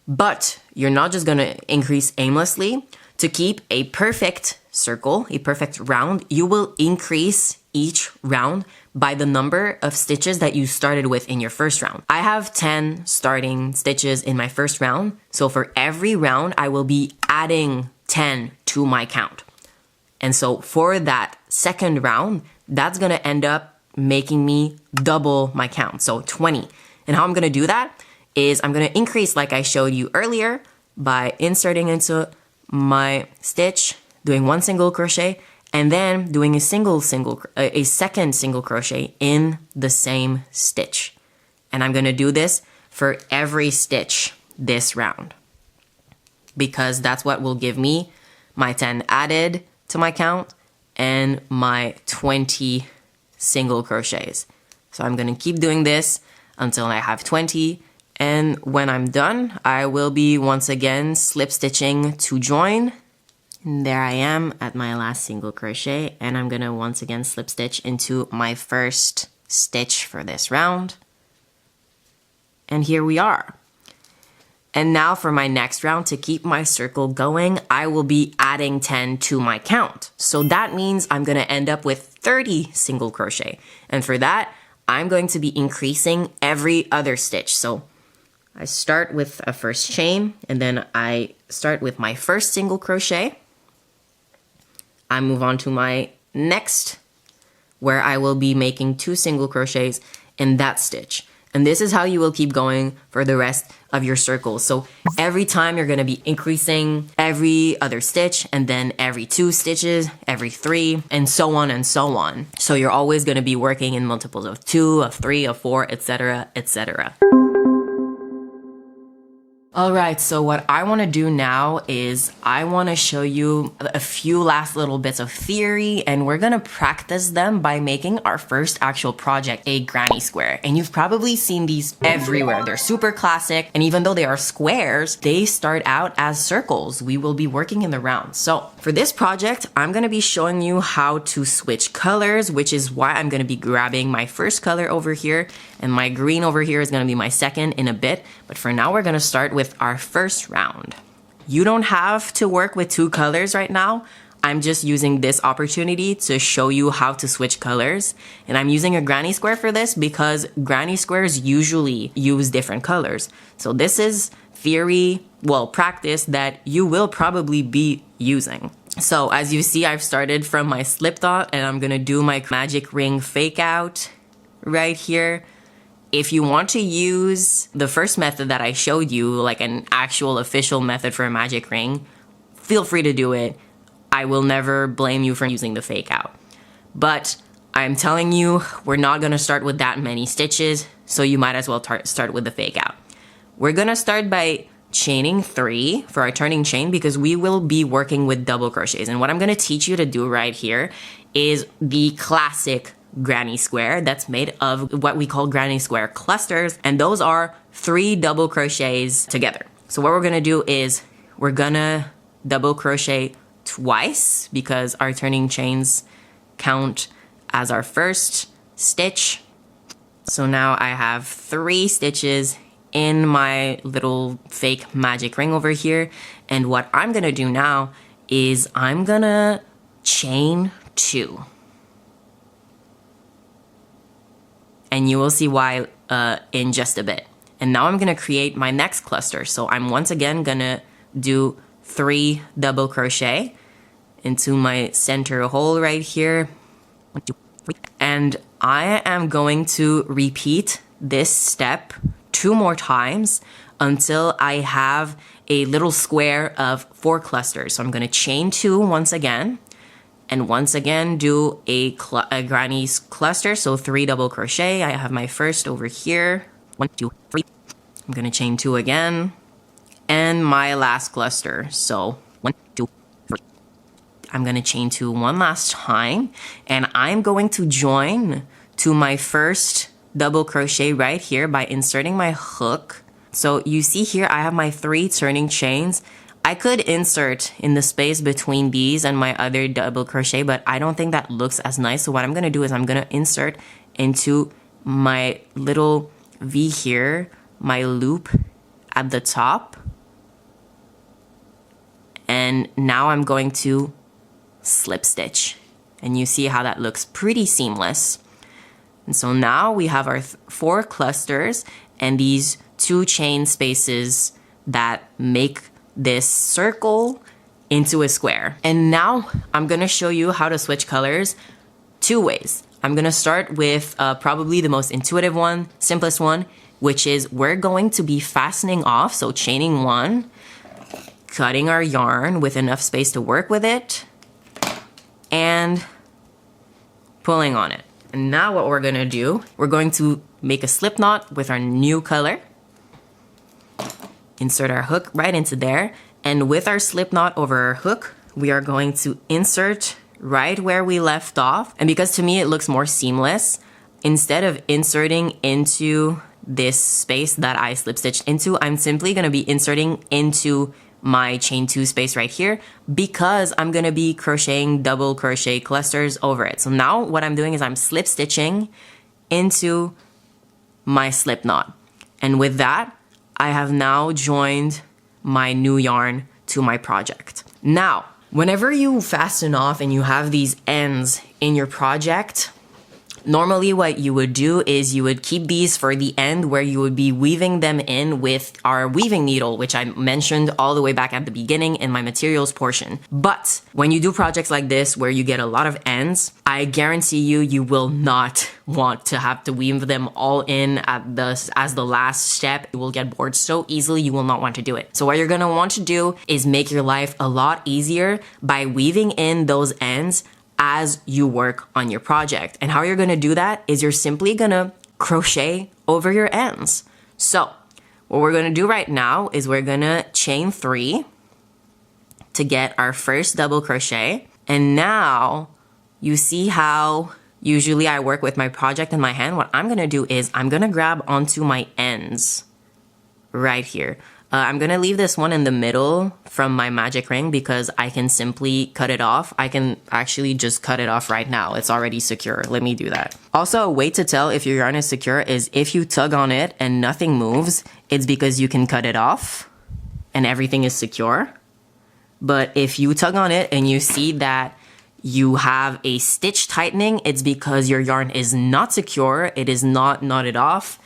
But you're not just gonna increase aimlessly. To keep a perfect circle, a perfect round, you will increase each round by the number of stitches that you started with in your first round. I have 10 starting stitches in my first round, so for every round, I will be adding 10 to my count. And so for that second round, that's gonna end up making me double my count, so 20. And how I'm gonna do that is I'm gonna increase, like I showed you earlier, by inserting into my stitch, doing 1 single crochet, and then doing a second single crochet in the same stitch. And I'm gonna do this for every stitch this round, because that's what will give me my 10 added to my count and my 20 single crochets. So I'm gonna keep doing this until I have 20, and when I'm done, I will be once again slip stitching to join. And there I am at my last single crochet, and I'm gonna once again slip stitch into my first stitch for this round. And here we are. And now for my next round, to keep my circle going, I will be adding 10 to my count. So that means I'm gonna end up with 30 single crochet. And for that, I'm going to be increasing every other stitch. So I start with a first chain, and then I start with my first single crochet. I move on to my next, where I will be making 2 single crochets in that stitch. And this is how you will keep going for the rest of your circles. So every time you're gonna be increasing every other stitch, and then every 2 stitches, every 3, and so on and so on. So you're always gonna be working in multiples of 2, of 3, of 4, etc., etc. Alright, so what I want to do now is I want to show you a few last little bits of theory, and we're going to practice them by making our first actual project, a granny square. And you've probably seen these everywhere. They're super classic, and even though they are squares, they start out as circles. We will be working in the round. So for this project, I'm going to be showing you how to switch colors, which is why I'm going to be grabbing my first color over here, and my green over here is going to be my second in a bit. But for now, we're going to start with our first round. You don't have to work with 2 colors right now. I'm just using this opportunity to show you how to switch colors. And I'm using a granny square for this because granny squares usually use different colors. So this is theory, well, practice that you will probably be using. So as you see, I've started from my slip knot, and I'm gonna do my magic ring fake out right here. If you want to use the first method that I showed you, like an actual official method for a magic ring, feel free to do it. I will never blame you for using the fake out. But I'm telling you, we're not gonna start with that many stitches, so you might as well start with the fake out. We're gonna start by chaining 3 for our turning chain because we will be working with double crochets. And what I'm gonna teach you to do right here is the classic granny square that's made of what we call granny square clusters, and those are 3 double crochets together. So what we're gonna do is we're gonna double crochet twice because our turning chains count as our first stitch. So now I have 3 stitches in my little fake magic ring over here, and what I'm gonna do now is I'm gonna chain 2. And you will see why in just a bit. And now I'm gonna create my next cluster. So I'm once again gonna do 3 double crochet into my center hole right here. 1, 2, 3. And I am going to repeat this step 2 more times until I have a little square of 4 clusters. So I'm gonna chain 2 once again, and once again do a granny's cluster, so 3 double crochet. I have my first over here, 1, 2, 3. I'm gonna chain 2 again, and my last cluster, so 1, 2, 3. I'm gonna chain 2 one last time, and I'm going to join to my first double crochet right here by inserting my hook. So you see here I have my 3 turning chains. I could insert in the space between these and my other double crochet, but I don't think that looks as nice. So what I'm gonna do is I'm gonna insert into my little V here, my loop at the top. And now I'm going to slip stitch. And you see how that looks pretty seamless. And so now we have our 4 clusters and these 2 chain spaces that make this circle into a square. And now I'm gonna show you how to switch colors 2 ways. I'm gonna start with probably the most intuitive one, simplest one, which is we're going to be fastening off, so chaining 1, cutting our yarn with enough space to work with it, and pulling on it. And now what we're gonna do, we're going to make a slip knot with our new color, insert our hook right into there, and with our slip knot over our hook, we are going to insert right where we left off. And because to me it looks more seamless, instead of inserting into this space that I slip stitched into, I'm simply gonna be inserting into my chain 2 space right here because I'm gonna be crocheting double crochet clusters over it. So now what I'm doing is I'm slip stitching into my slip knot. And with that, I have now joined my new yarn to my project. Now, whenever you fasten off and you have these ends in your project, normally what you would do is you would keep these for the end where you would be weaving them in with our weaving needle, which I mentioned all the way back at the beginning in my materials portion. But when you do projects like this where you get a lot of ends, I guarantee you, you will not want to have to weave them all in as the last step. You will get bored so easily, you will not want to do it. So what you're gonna want to do is make your life a lot easier by weaving in those ends as you work on your project. And how you're gonna do that is you're simply gonna crochet over your ends. So what we're gonna do right now is we're gonna chain 3 to get our first double crochet. And now you see how usually I work with my project in my hand. What I'm gonna do is I'm gonna grab onto my ends right here. I'm gonna leave this one in the middle from my magic ring because I can simply cut it off. I can actually just cut it off right now. It's already secure. Let me do that. Also, a way to tell if your yarn is secure is if you tug on it and nothing moves, it's because you can cut it off and everything is secure. But if you tug on it and you see that you have a stitch tightening, it's because your yarn is not secure. It is not knotted off.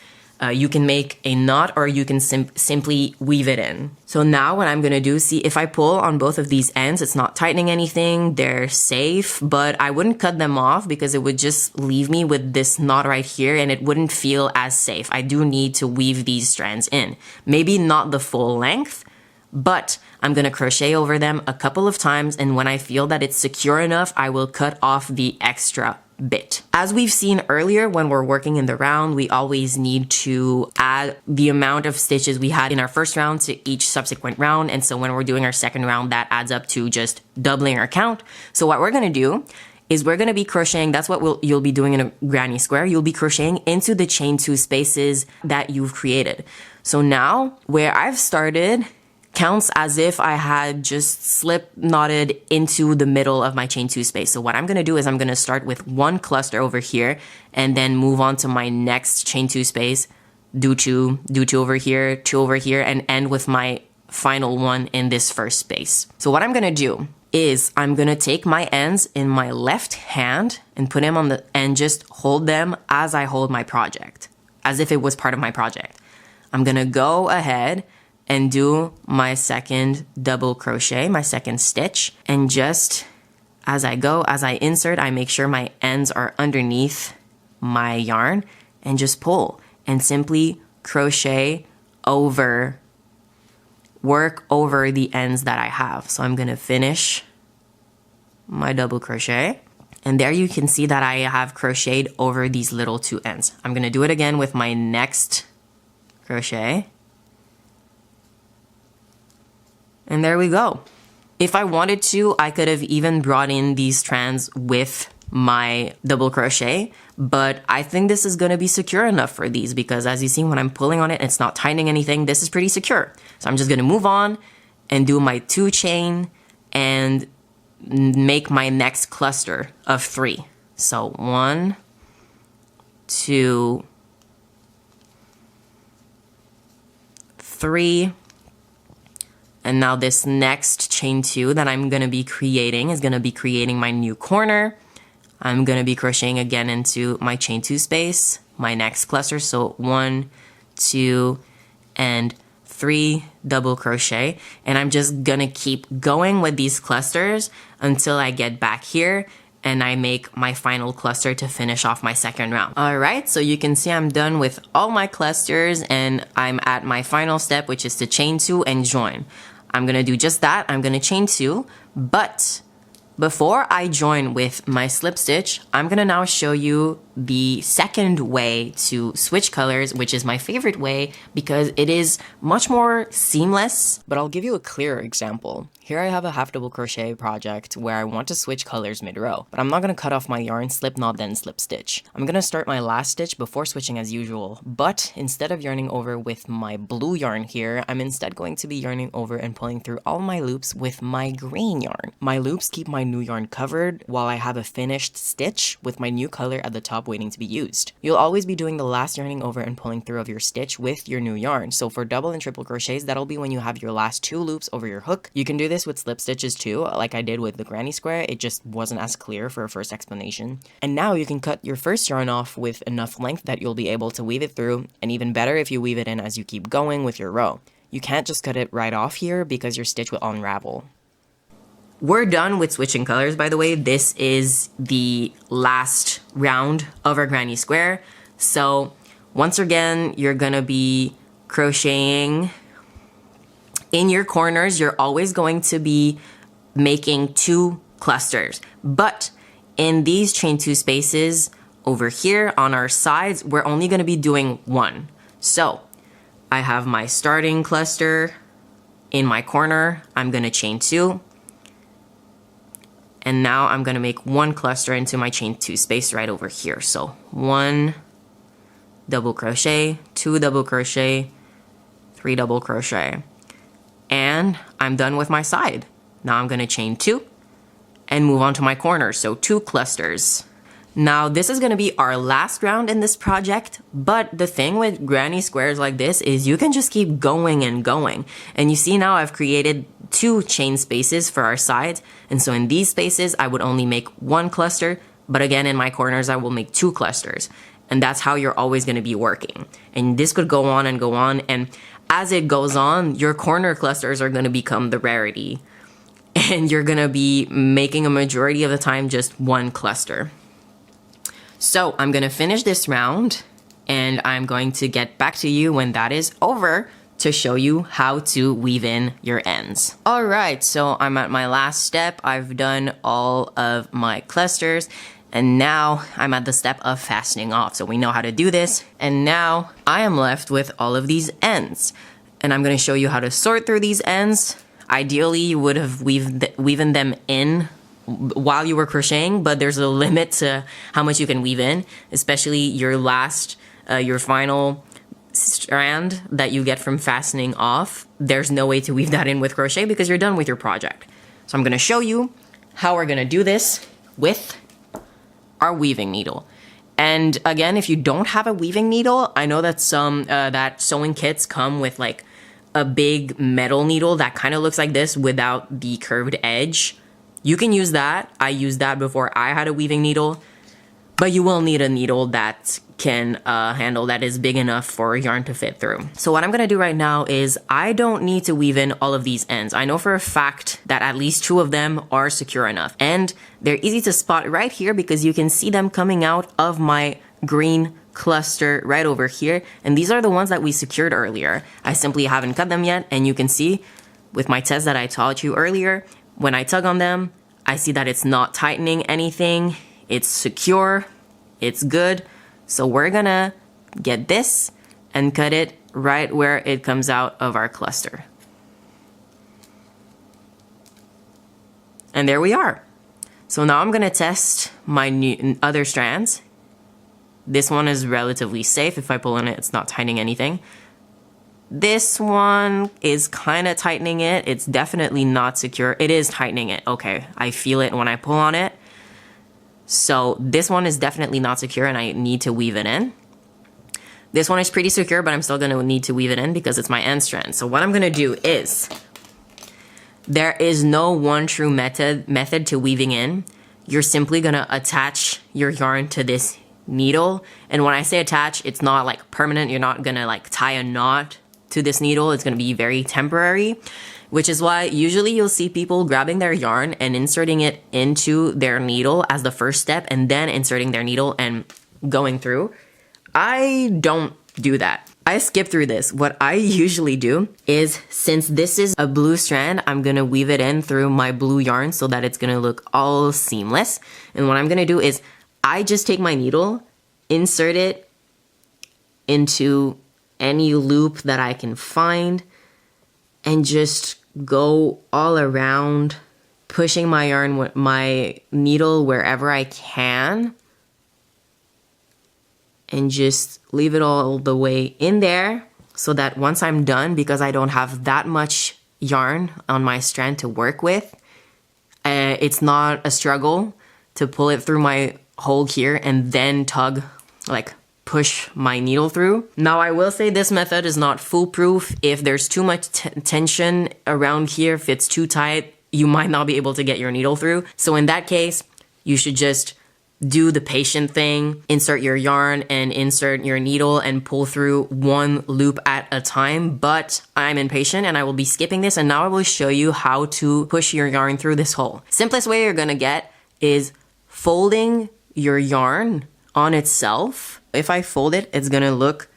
You can make a knot or you can simply weave it in. So now what I'm gonna do, see if I pull on both of these ends, it's not tightening anything, they're safe, but I wouldn't cut them off because it would just leave me with this knot right here and it wouldn't feel as safe. I do need to weave these strands in. Maybe not the full length, but I'm gonna crochet over them a couple of times, and when I feel that it's secure enough, I will cut off the extra bit. As we've seen earlier, when we're working in the round, we always need to add the amount of stitches we had in our first round to each subsequent round, and so when we're doing our second round, that adds up to just doubling our count. So what we're gonna do is we're gonna be crocheting, that's what you'll be doing in a granny square, you'll be crocheting into the chain 2 spaces that you've created. So now, where I've started, counts as if I had just slip knotted into the middle of my chain 2 space. So what I'm gonna do is I'm gonna start with one cluster over here and then move on to my next chain 2 space, do two over here, 2 over here, and end with my final one in this first space. So what I'm gonna do is I'm gonna take my ends in my left hand and put them on the, and just hold them as I hold my project, as if it was part of my project. I'm gonna go ahead and do my second double crochet, my second stitch, and just as I go, as I insert, I make sure my ends are underneath my yarn and just pull and simply crochet over, work over the ends that I have. So I'm gonna finish my double crochet, and there you can see that I have crocheted over these little 2 ends. I'm gonna do it again with my next crochet. And there we go. If I wanted to, I could have even brought in these strands with my double crochet, but I think this is gonna be secure enough for these because as you see, when I'm pulling on it, it's not tightening anything. This is pretty secure. So I'm just gonna move on and do my 2 chain and make my next cluster of 3. So 1, 2, 3, and now this next chain 2 that I'm gonna be creating is gonna be creating my new corner. I'm gonna be crocheting again into my chain 2 space, my next cluster. So 1, 2, and 3 double crochet. And I'm just gonna keep going with these clusters until I get back here and I make my final cluster to finish off my second round. All right, so you can see I'm done with all my clusters and I'm at my final step, which is to chain 2 and join. I'm gonna do just that. I'm gonna chain 2, but before I join with my slip stitch, I'm gonna now show you the second way to switch colors, which is my favorite way because it is much more seamless. But I'll give you a clearer example. Here I have a half double crochet project where I want to switch colors mid-row, but I'm not gonna cut off my yarn, slip knot, then slip stitch. I'm gonna start my last stitch before switching as usual, but instead of yarning over with my blue yarn here, I'm instead going to be yarning over and pulling through all my loops with my green yarn. My loops keep my my new yarn covered while I have a finished stitch with my new color at the top waiting to be used. You'll always be doing the last yarning over and pulling through of your stitch with your new yarn. So for double and triple crochets, that'll be when you have your last 2 loops over your hook. You can do this with slip stitches too, like I did with the granny square. It just wasn't as clear for a first explanation. And now you can cut your first yarn off with enough length that you'll be able to weave it through, and even better if you weave it in as you keep going with your row. You can't just cut it right off here because your stitch will unravel. We're done with switching colors, by the way. This is the last round of our granny square. So once again, you're gonna be crocheting in your corners. You're always going to be making 2 clusters, but in these chain 2 spaces over here on our sides, we're only going to be doing 1. So I have my starting cluster in my corner. I'm going to chain 2, and now I'm going to make 1 cluster into my chain 2 space right over here. So 1 double crochet, 2 double crochet, 3 double crochet, and I'm done with my side. Now I'm going to chain 2 and move on to my corner. So 2 clusters. Now this is going to be our last round in this project, but the thing with granny squares like this is you can just keep going and going. And you see now I've created 2 chain spaces for our sides, and so in these spaces I would only make 1 cluster, but again in my corners I will make 2 clusters. And that's how you're always going to be working. And this could go on, and as it goes on, your corner clusters are going to become the rarity, and you're going to be making a majority of the time just 1 cluster. So I'm going to finish this round, and I'm going to get back to you when that is over to show you how to weave in your ends. All right, so I'm at my last step. I've done all of my clusters, and now I'm at the step of fastening off. So we know how to do this, and now I am left with all of these ends, and I'm going to show you how to sort through these ends. Ideally, you would have weaved them in while you were crocheting, but there's a limit to how much you can weave in, especially your last, your final strand that you get from fastening off. There's no way to weave that in with crochet because you're done with your project. So I'm going to show you how we're going to do this with our weaving needle. And again, if you don't have a weaving needle, I know that some that sewing kits come with like a big metal needle that kind of looks like this without the curved edge. You can use that. I used that before I had a weaving needle, but you will need a needle that can handle that is big enough for yarn to fit through. So what I'm gonna do right now is I don't need to weave in all of these ends. I know for a fact that at least 2 of them are secure enough, and they're easy to spot right here because you can see them coming out of my green cluster right over here, and these are the ones that we secured earlier. I simply haven't cut them yet, and you can see with my test that I taught you earlier, when I tug on them, I see that it's not tightening anything. It's secure. It's good. So we're gonna get this and cut it right where it comes out of our cluster. And there we are. So now I'm gonna test my other strands. This one is relatively safe. If I pull on it, it's not tightening anything. This one is kind of tightening it. It's definitely not secure. It is tightening it. Okay, I feel it when I pull on it. So this one is definitely not secure and I need to weave it in. This one is pretty secure, but I'm still gonna need to weave it in because it's my end strand. So what I'm gonna do is, there is no one true method to weaving in. You're simply gonna attach your yarn to this needle. And when I say attach, it's not like permanent. You're not gonna like tie a knot to this needle. It's going to be very temporary, which is why usually you'll see people grabbing their yarn and inserting it into their needle as the first step and then inserting their needle and going through. I don't do that. I skip through this. What I usually do is, since this is a blue strand, I'm going to weave it in through my blue yarn so that it's going to look all seamless. And what I'm going to do is I just take my needle, insert it into any loop that I can find, and just go all around, pushing my yarn with my needle wherever I can, and just leave it all the way in there so that once I'm done, because I don't have that much yarn on my strand to work with, It's not a struggle to pull it through my hole here and then tug, like push my needle through. Now I will say this method is not foolproof. If there's too much tension around here, if it's too tight, you might not be able to get your needle through. So in that case, you should just do the patient thing, insert your yarn and insert your needle and pull through one loop at a time. But I'm impatient and I will be skipping this, and now I will show you how to push your yarn through this hole. Simplest way you're gonna get is folding your yarn on itself. If I fold it, it's gonna look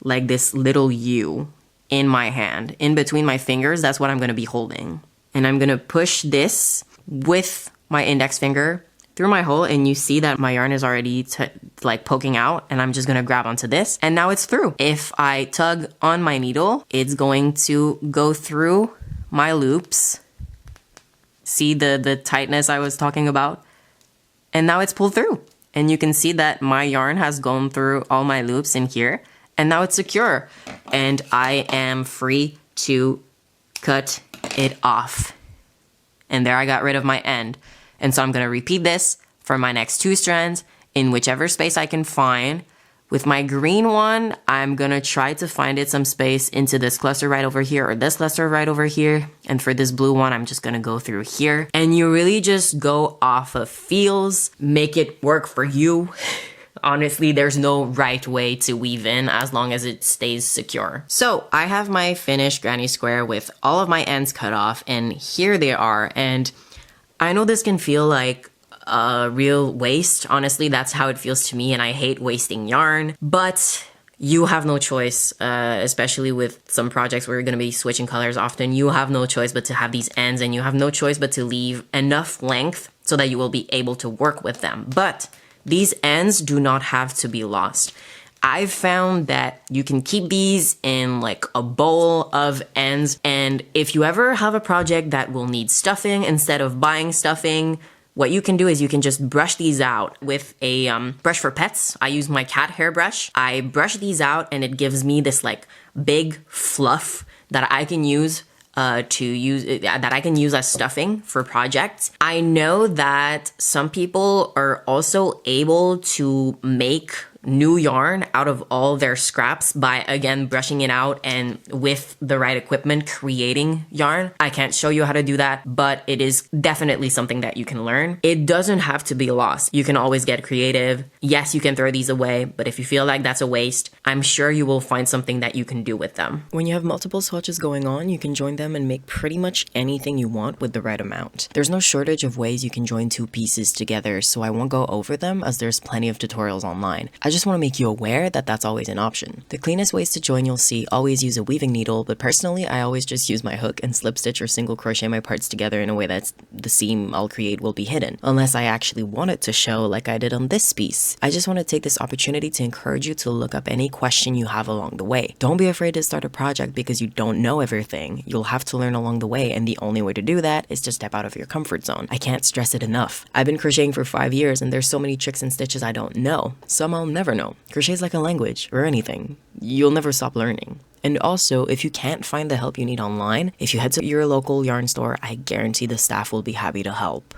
like this little U in my hand. In between my fingers, that's what I'm gonna be holding. And I'm gonna push this with my index finger through my hole, and you see that my yarn is already like poking out, and I'm just gonna grab onto this, and now it's through. If I tug on my needle, it's going to go through my loops. See the tightness I was talking about? And now it's pulled through. And you can see that my yarn has gone through all my loops in here, and now it's secure. And I am free to cut it off. And there I got rid of my end. And so I'm gonna repeat this for my next 2 strands in whichever space I can find. With my green one, I'm gonna try to find it some space into this cluster right over here or this cluster right over here. And for this blue one, I'm just gonna go through here. And you really just go off of feels, make it work for you. Honestly, there's no right way to weave in as long as it stays secure. So I have my finished granny square with all of my ends cut off, and here they are. And I know this can feel like a real waste. Honestly, that's how it feels to me, and I hate wasting yarn. But you have no choice, especially with some projects where you're going to be switching colors often. You have no choice but to have these ends, and you have no choice but to leave enough length so that you will be able to work with them. But these ends do not have to be lost. I've found that you can keep these in like a bowl of ends, and if you ever have a project that will need stuffing, instead of buying stuffing, what you can do is you can just brush these out with a brush for pets. I use my cat hair brush. I brush these out, and it gives me this like big fluff that I can use as stuffing for projects. I know that some people are also able to make new yarn out of all their scraps by, again, brushing it out and with the right equipment creating yarn. I can't show you how to do that, but it is definitely something that you can learn. It doesn't have to be lost. You can always get creative. Yes, you can throw these away, but if you feel like that's a waste, I'm sure you will find something that you can do with them. When you have multiple swatches going on, you can join them and make pretty much anything you want with the right amount. There's no shortage of ways you can join 2 pieces together, so I won't go over them as there's plenty of tutorials online. I just want to make you aware that that's always an option. The cleanest ways to join you'll see always use a weaving needle, but personally I always just use my hook and slip stitch or single crochet my parts together in a way that the seam I'll create will be hidden, unless I actually want it to show like I did on this piece. I just want to take this opportunity to encourage you to look up any question you have along the way. Don't be afraid to start a project because you don't know everything. You'll have to learn along the way, and the only way to do that is to step out of your comfort zone. I can't stress it enough. I've been crocheting for 5 years, and there's so many tricks and stitches I don't know. Some I'll never know. Crochet is like a language or anything. You'll never stop learning. And also, if you can't find the help you need online, if you head to your local yarn store, I guarantee the staff will be happy to help.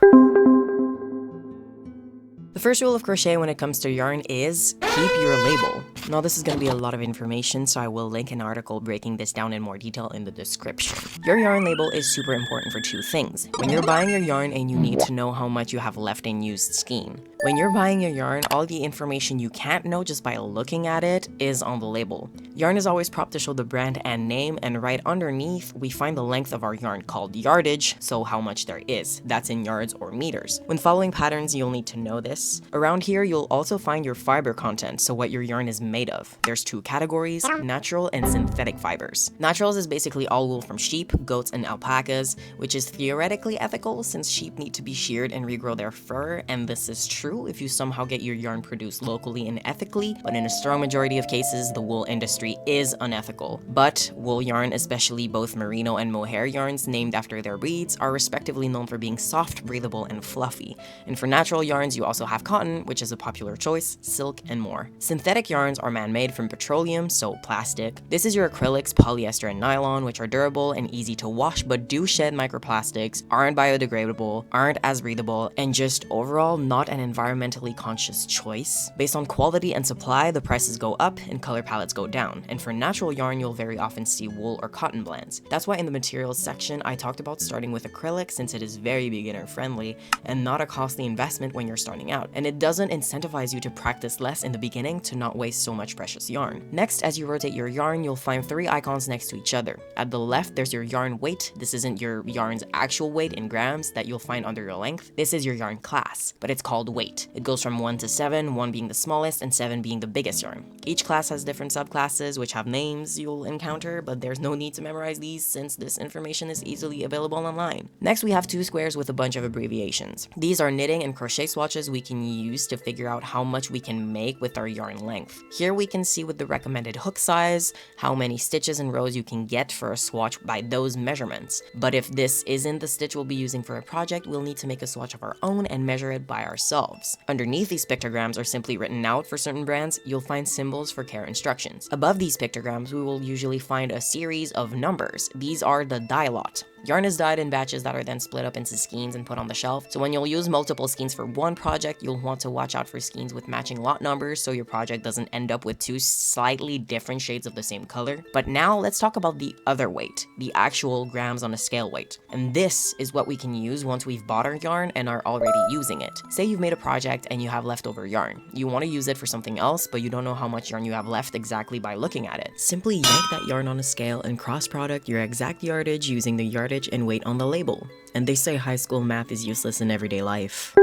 The first rule of crochet when it comes to yarn is keep your label. Now this is going to be a lot of information, so I will link an article breaking this down in more detail in the description. Your yarn label is super important for 2 things. When you're buying your yarn and you need to know how much you have left in used skein. When you're buying your yarn, all the information you can't know just by looking at it is on the label. Yarn is always propped to show the brand and name, and right underneath we find the length of our yarn called yardage, so how much there is. That's in yards or meters. When following patterns, you'll need to know this. Around here, you'll also find your fiber content, so what your yarn is made of. There's 2 categories, natural and synthetic fibers. Naturals is basically all wool from sheep, goats, and alpacas, which is theoretically ethical since sheep need to be sheared and regrow their fur, and this is true. true if you somehow get your yarn produced locally and ethically, but in a strong majority of cases, the wool industry is unethical. But wool yarn, especially both merino and mohair yarns named after their breeds, are respectively known for being soft, breathable, and fluffy. And for natural yarns, you also have cotton, which is a popular choice, silk, and more. Synthetic yarns are man-made from petroleum, so plastic. This is your acrylics, polyester, and nylon, which are durable and easy to wash but do shed microplastics, aren't biodegradable, aren't as breathable, and just overall not an environmentally conscious choice. Based on quality and supply, the prices go up and color palettes go down. And for natural yarn, you'll very often see wool or cotton blends. That's why in the materials section, I talked about starting with acrylic since it is very beginner friendly and not a costly investment when you're starting out. And it doesn't incentivize you to practice less in the beginning to not waste so much precious yarn. Next, as you rotate your yarn, you'll find 3 icons next to each other. At the left, there's your yarn weight. This isn't your yarn's actual weight in grams that you'll find under your length. This is your yarn class, but it's called weight. It goes from 1 to 7, 1 being the smallest and 7 being the biggest yarn. Each class has different subclasses which have names you'll encounter, but there's no need to memorize these since this information is easily available online. Next, we have 2 squares with a bunch of abbreviations. These are knitting and crochet swatches we can use to figure out how much we can make with our yarn length. Here we can see with the recommended hook size, how many stitches and rows you can get for a swatch by those measurements. But if this isn't the stitch we'll be using for a project, we'll need to make a swatch of our own and measure it by ourselves. Underneath these pictograms are simply written out for certain brands. You'll find symbols for care instructions. Above these pictograms, we will usually find a series of numbers. These are the dye lot. Yarn is dyed in batches that are then split up into skeins and put on the shelf. So when you'll use multiple skeins for one project, you'll want to watch out for skeins with matching lot numbers so your project doesn't end up with 2 slightly different shades of the same color. But now let's talk about the other weight, the actual grams on a scale weight. And this is what we can use once we've bought our yarn and are already using it. Say you've made a project and you have leftover yarn. You want to use it for something else, but you don't know how much yarn you have left exactly by looking at it. Simply yank that yarn on a scale and cross-product your exact yardage using the yardage and weight on the label. And they say high school math is useless in everyday life.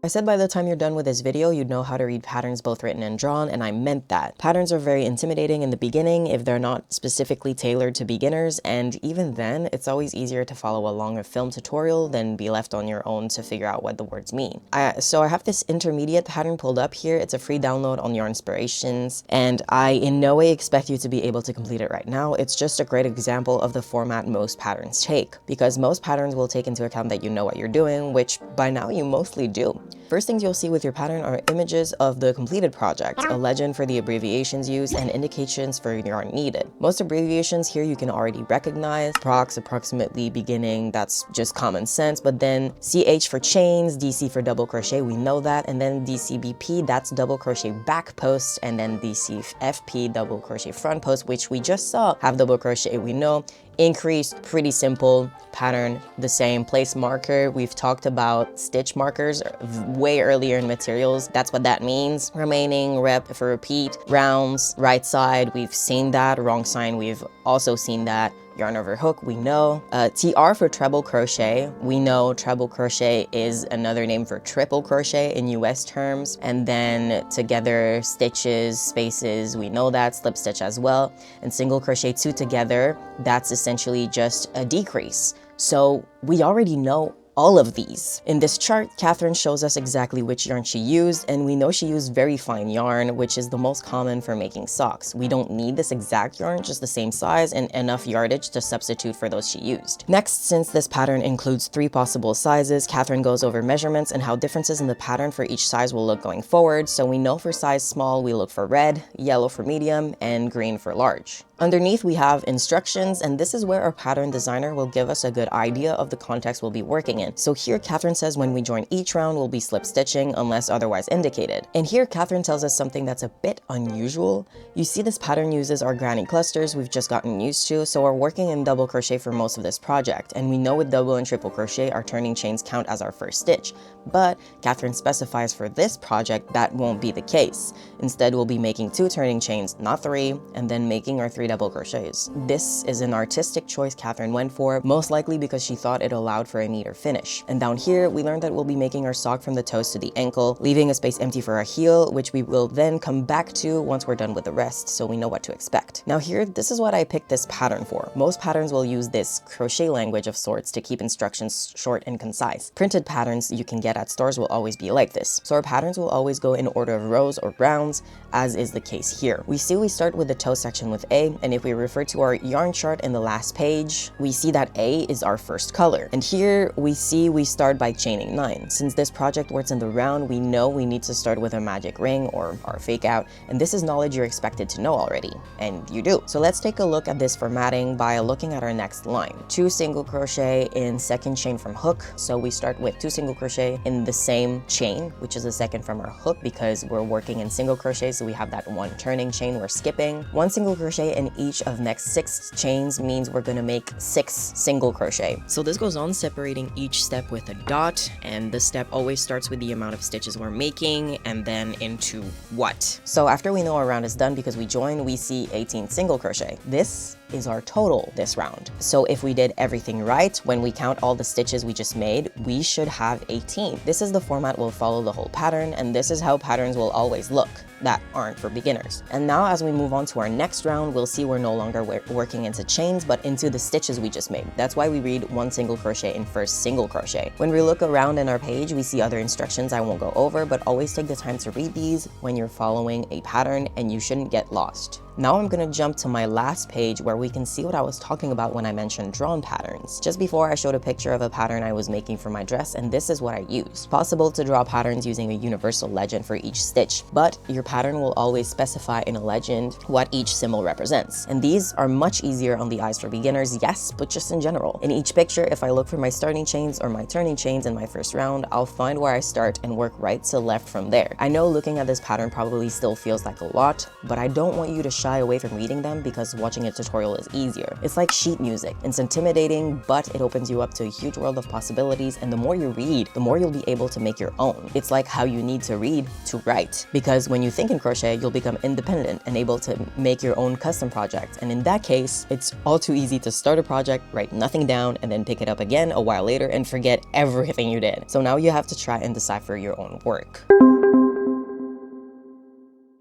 I said by the time you're done with this video, you'd know how to read patterns both written and drawn, and I meant that. Patterns are very intimidating in the beginning if they're not specifically tailored to beginners, and even then, it's always easier to follow along a film tutorial than be left on your own to figure out what the words mean. So I have this intermediate pattern pulled up here. It's a free download on Yarnspirations, and I in no way expect you to be able to complete it right now. It's just a great example of the format most patterns take, because most patterns will take into account that you know what you're doing, which by now you mostly do. First things you'll see with your pattern are images of the completed project, a legend for the abbreviations used, and indications for yarn needed. Most abbreviations here you can already recognize. Prox, approximately, beginning, that's just common sense, but then CH for chains, DC for double crochet, we know that, and then DCBP, that's double crochet back post, and then DCFP, double crochet front post, which we just saw have double crochet, we know. Increase, pretty simple. Pattern, the same. Place marker, we've talked about stitch markers way earlier in materials. That's what that means. Remaining, rep for repeat. Rounds, right side, we've seen that. Wrong sign, we've also seen that. Yarn over hook, we know. TR for treble crochet. We know treble crochet is another name for triple crochet in US terms. And then together, stitches, spaces, we know that. Slip stitch as well. And single crochet 2 together, that's essentially just a decrease. So we already know all of these. In this chart, Catherine shows us exactly which yarn she used, and we know she used very fine yarn, which is the most common for making socks. We don't need this exact yarn, just the same size and enough yardage to substitute for those she used. Next, since this pattern includes 3 possible sizes, Catherine goes over measurements and how differences in the pattern for each size will look going forward. So we know for size small, we look for red, yellow for medium, and green for large. Underneath, we have instructions, and this is where our pattern designer will give us a good idea of the context we'll be working in. So here, Catherine says when we join each round, we'll be slip stitching unless otherwise indicated. And here, Catherine tells us something that's a bit unusual. You see this pattern uses our granny clusters we've just gotten used to, so we're working in double crochet for most of this project. And we know with double and triple crochet, our turning chains count as our first stitch. But Catherine specifies for this project that won't be the case. Instead, we'll be making 2 turning chains, not 3, and then making our 3 double crochets. This is an artistic choice Catherine went for, most likely because she thought it allowed for a neater finish. And down here, we learned that we'll be making our sock from the toes to the ankle, leaving a space empty for our heel, which we will then come back to once we're done with the rest, so we know what to expect. Now here, this is what I picked this pattern for. Most patterns will use this crochet language of sorts to keep instructions short and concise. Printed patterns you can get at stores will always be like this. So our patterns will always go in order of rows or rounds, as is the case here. We start with the toe section with A, and if we refer to our yarn chart in the last page, we see that A is our first color. And here we see we start by chaining 9. Since this project works in the round, we know we need to start with a magic ring or our fake out, and this is knowledge you're expected to know already, and you do. So let's take a look at this formatting by looking at our next line. 2 single crochet in second chain from hook. So we start with 2 single crochet in the same chain, which is the second from our hook, because we're working in single crochet, so we have that one turning chain we're skipping. 1 single crochet in each of next 6 chains means we're gonna make 6 single crochet. So this goes on separating each step with a dot, and this step always starts with the amount of stitches we're making and then into what. So after we know our round is done because we join, we see 18 single crochet. This is our total this round. So if we did everything right, when we count all the stitches we just made, we should have 18. This is the format we'll follow the whole pattern, and this is how patterns will always look that aren't for beginners. And now as we move on to our next round, we'll see we're no longer working into chains, but into the stitches we just made. That's why we read 1 single crochet in first single crochet. When we look around in our page, we see other instructions I won't go over, but always take the time to read these when you're following a pattern, and you shouldn't get lost. Now I'm gonna jump to my last page where we can see what I was talking about when I mentioned drawn patterns. Just before, I showed a picture of a pattern I was making for my dress, and this is what I used. Possible to draw patterns using a universal legend for each stitch, but your pattern will always specify in a legend what each symbol represents. And these are much easier on the eyes for beginners, yes, but just in general. In each picture, if I look for my starting chains or my turning chains in my first round, I'll find where I start and work right to left from there. I know looking at this pattern probably still feels like a lot, but I don't want you to shy away from reading them because watching a tutorial is easier. It's like sheet music. It's intimidating, but it opens you up to a huge world of possibilities, and the more you read, the more you'll be able to make your own. It's like how you need to read to write, because when you think in crochet, you'll become independent and able to make your own custom projects. And in that case, it's all too easy to start a project, write nothing down, and then pick it up again a while later and forget everything you did. So now you have to try and decipher your own work.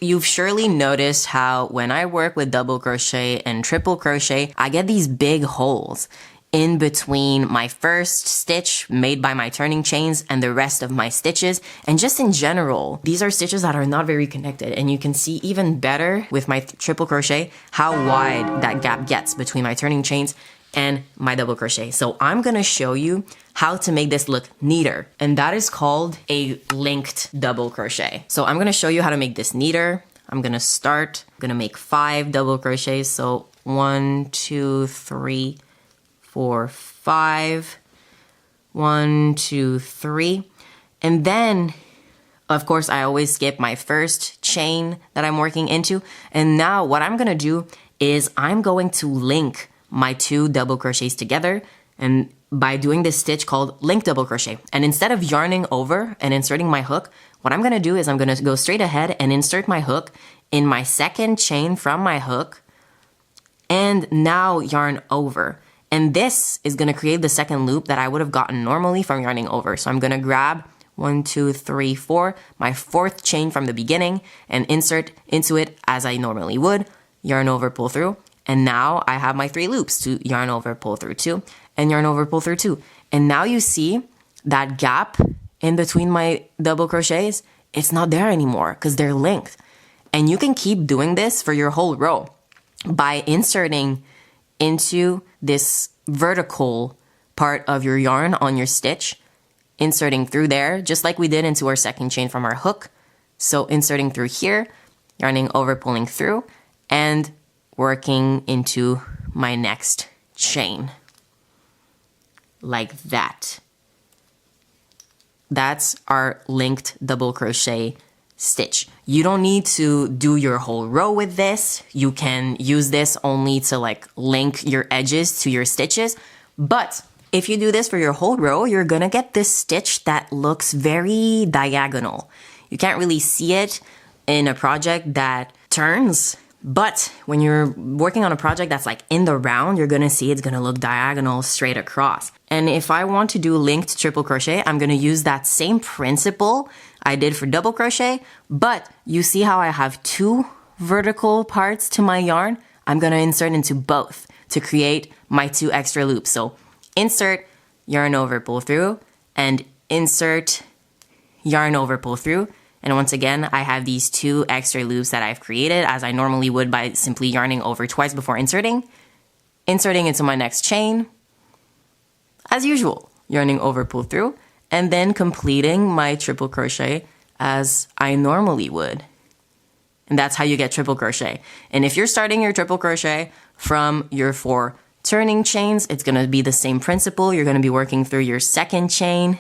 You've surely noticed how when I work with double crochet and triple crochet, I get these big holes in between my first stitch made by my turning chains and the rest of my stitches. And just in general, these are stitches that are not very connected. And you can see even better with my triple crochet how wide that gap gets between my turning chains and my double crochet. So I'm gonna show you how to make this look neater, and that is called a linked double crochet. So I'm gonna show you how to make this neater. I'm gonna make 5 double crochets. So 1, 2, 3, 4, 5, 1, 2, 3. And then, of course, I always skip my first chain that I'm working into. And now what I'm gonna do is I'm going to link my 2 double crochets together, and by doing this stitch called link double crochet. And instead of yarning over and inserting my hook, what I'm gonna do is I'm gonna go straight ahead and insert my hook in my second chain from my hook, and now yarn over. And this is gonna create the second loop that I would have gotten normally from yarning over. So I'm gonna grab 1, 2, 3, 4, my 4th chain from the beginning, and insert into it as I normally would, yarn over, pull through. And now I have my 3 loops to yarn over, pull through 2, and yarn over, pull through 2. And now you see that gap in between my double crochets, it's not there anymore because they're linked. And you can keep doing this for your whole row by inserting into this vertical part of your yarn on your stitch, inserting through there, just like we did into our second chain from our hook. So inserting through here, yarning over, pulling through, and working into my next chain like that. That's our linked double crochet stitch. You don't need to do your whole row with this. You can use this only to like link your edges to your stitches. But if you do this for your whole row, you're gonna get this stitch that looks very diagonal. You can't really see it in a project that turns, But when you're working on a project that's like in the round, you're gonna see it's gonna look diagonal straight across. And if I want to do linked triple crochet, I'm gonna use that same principle I did for double crochet, but you see how I have two vertical parts to my yarn? I'm gonna insert into both to create my two extra loops. So insert, yarn over, pull through, and insert, yarn over, pull through. And once again, I have these two extra loops that I've created as I normally would by simply yarning over twice before inserting into my next chain, as usual, yarning over, pull through, and then completing my triple crochet as I normally would. And that's how you get triple crochet. And if you're starting your triple crochet from your 4 turning chains, it's gonna be the same principle. You're gonna be working through your second chain,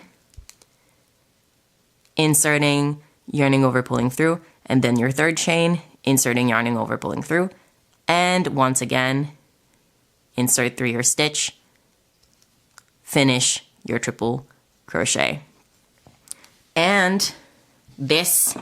inserting, yarning over, pulling through, and then your third chain, inserting, yarning over, pulling through, and once again, insert through your stitch, finish your triple crochet. And this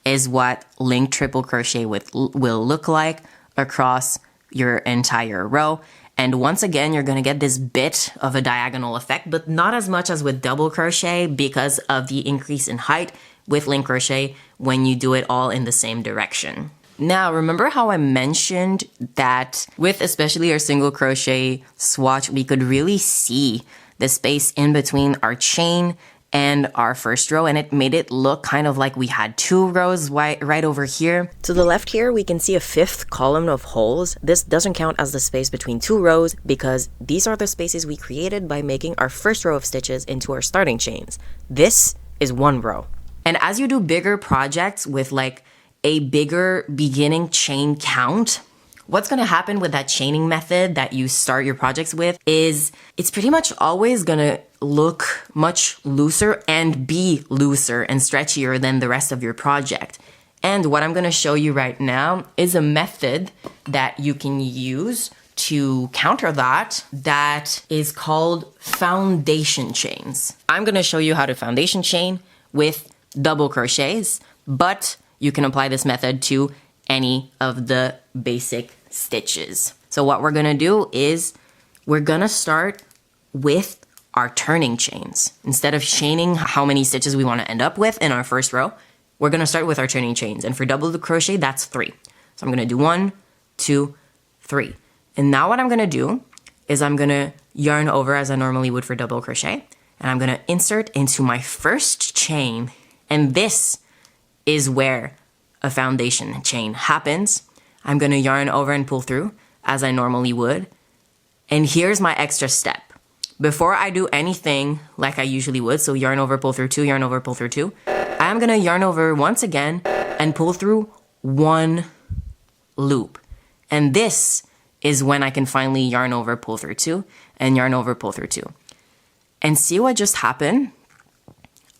is what linked triple crochet will look like across your entire row. And once again, you're gonna get this bit of a diagonal effect, but not as much as with double crochet because of the increase in height with link crochet when you do it all in the same direction. Now, remember how I mentioned that with especially our single crochet swatch, we could really see the space in between our chain and our first row, and it made it look kind of like we had 2 rows right over here. To the left here, we can see a 5th column of holes. This doesn't count as the space between 2 rows because these are the spaces we created by making our first row of stitches into our starting chains. This is 1 row. And as you do bigger projects with like a bigger beginning chain count, what's gonna happen with that chaining method that you start your projects with is it's pretty much always gonna look much looser and be looser and stretchier than the rest of your project. And what I'm gonna show you right now is a method that you can use to counter that is called foundation chains. I'm gonna show you how to foundation chain with double crochets, but you can apply this method to any of the basic stitches. So what we're gonna do is we're gonna start with our turning chains. Instead of chaining how many stitches we wanna end up with in our first row, we're gonna start with our turning chains. And for double crochet, that's 3. So I'm gonna do 1, 2, 3. And now what I'm gonna do is I'm gonna yarn over as I normally would for double crochet, and I'm gonna insert into my first chain. And this is where a foundation chain happens. I'm gonna yarn over and pull through as I normally would. And here's my extra step. Before I do anything like I usually would, so yarn over, pull through 2, yarn over, pull through 2, I'm gonna yarn over once again and pull through 1 loop. And this is when I can finally yarn over, pull through 2, and yarn over, pull through 2. And see what just happened?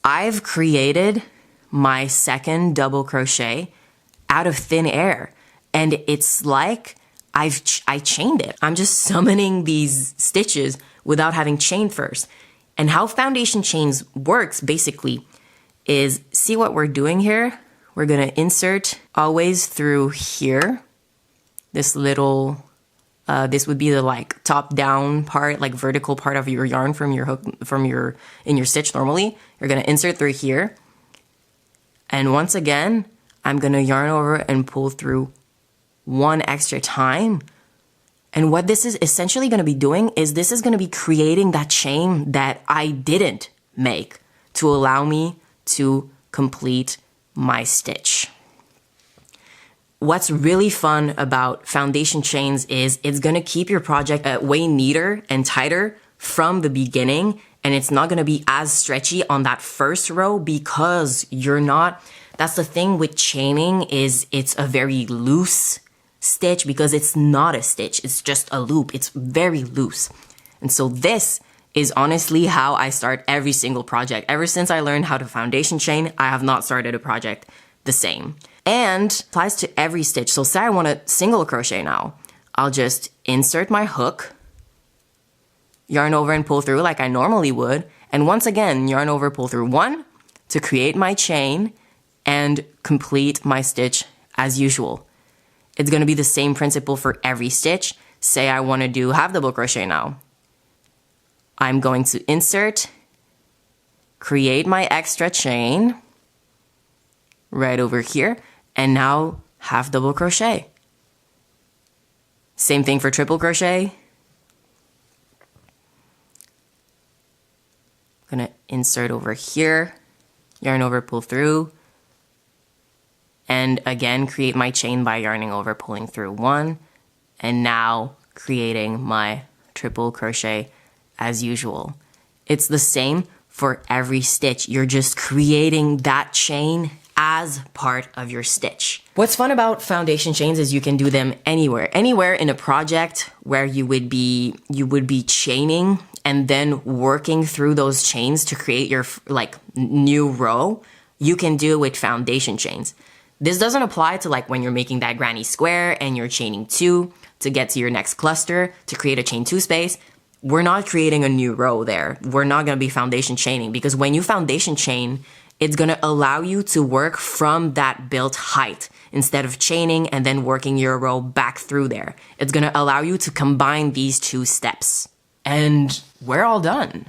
I've created my second double crochet out of thin air, and it's like I chained it. I'm just summoning these stitches without having chained first. And how foundation chains works basically is, see what we're doing here? We're gonna insert always through here, this little, this would be the like top down part, like vertical part of your yarn from your hook, in your stitch normally. You're gonna insert through here. And once again, I'm gonna yarn over and pull through 1 extra time. And what this is essentially gonna be doing is this is gonna be creating that chain that I didn't make to allow me to complete my stitch. What's really fun about foundation chains is it's gonna keep your project way neater and tighter from the beginning, and it's not gonna be as stretchy on that first row because you're not, that's the thing with chaining is it's a very loose stitch because it's not a stitch, it's just a loop, it's very loose. And so this is honestly how I start every single project. Ever since I learned how to foundation chain, I have not started a project the same. And applies to every stitch. So say I want to single crochet now. I'll just insert my hook, yarn over and pull through like I normally would, and once again, yarn over, pull through 1 to create my chain and complete my stitch as usual. It's going to be the same principle for every stitch. Say I want to do half double crochet now. I'm going to insert, create my extra chain right over here, and now half double crochet. Same thing for triple crochet. I'm gonna insert over here, yarn over, pull through, and again create my chain by yarning over, pulling through one, and now creating my triple crochet as usual. It's the same for every stitch. You're just creating that chain as part of your stitch. What's fun about foundation chains is you can do them anywhere in a project where you would be chaining and then working through those chains to create your like new row. You can do it with foundation chains. This doesn't apply to like when you're making that granny square and you're chaining 2 to get to your next cluster to create a chain 2 space. We're not creating a new row there. We're not gonna be foundation chaining, because when you foundation chain, it's gonna allow you to work from that built height instead of chaining and then working your row back through there. It's gonna allow you to combine these 2 steps. And we're all done.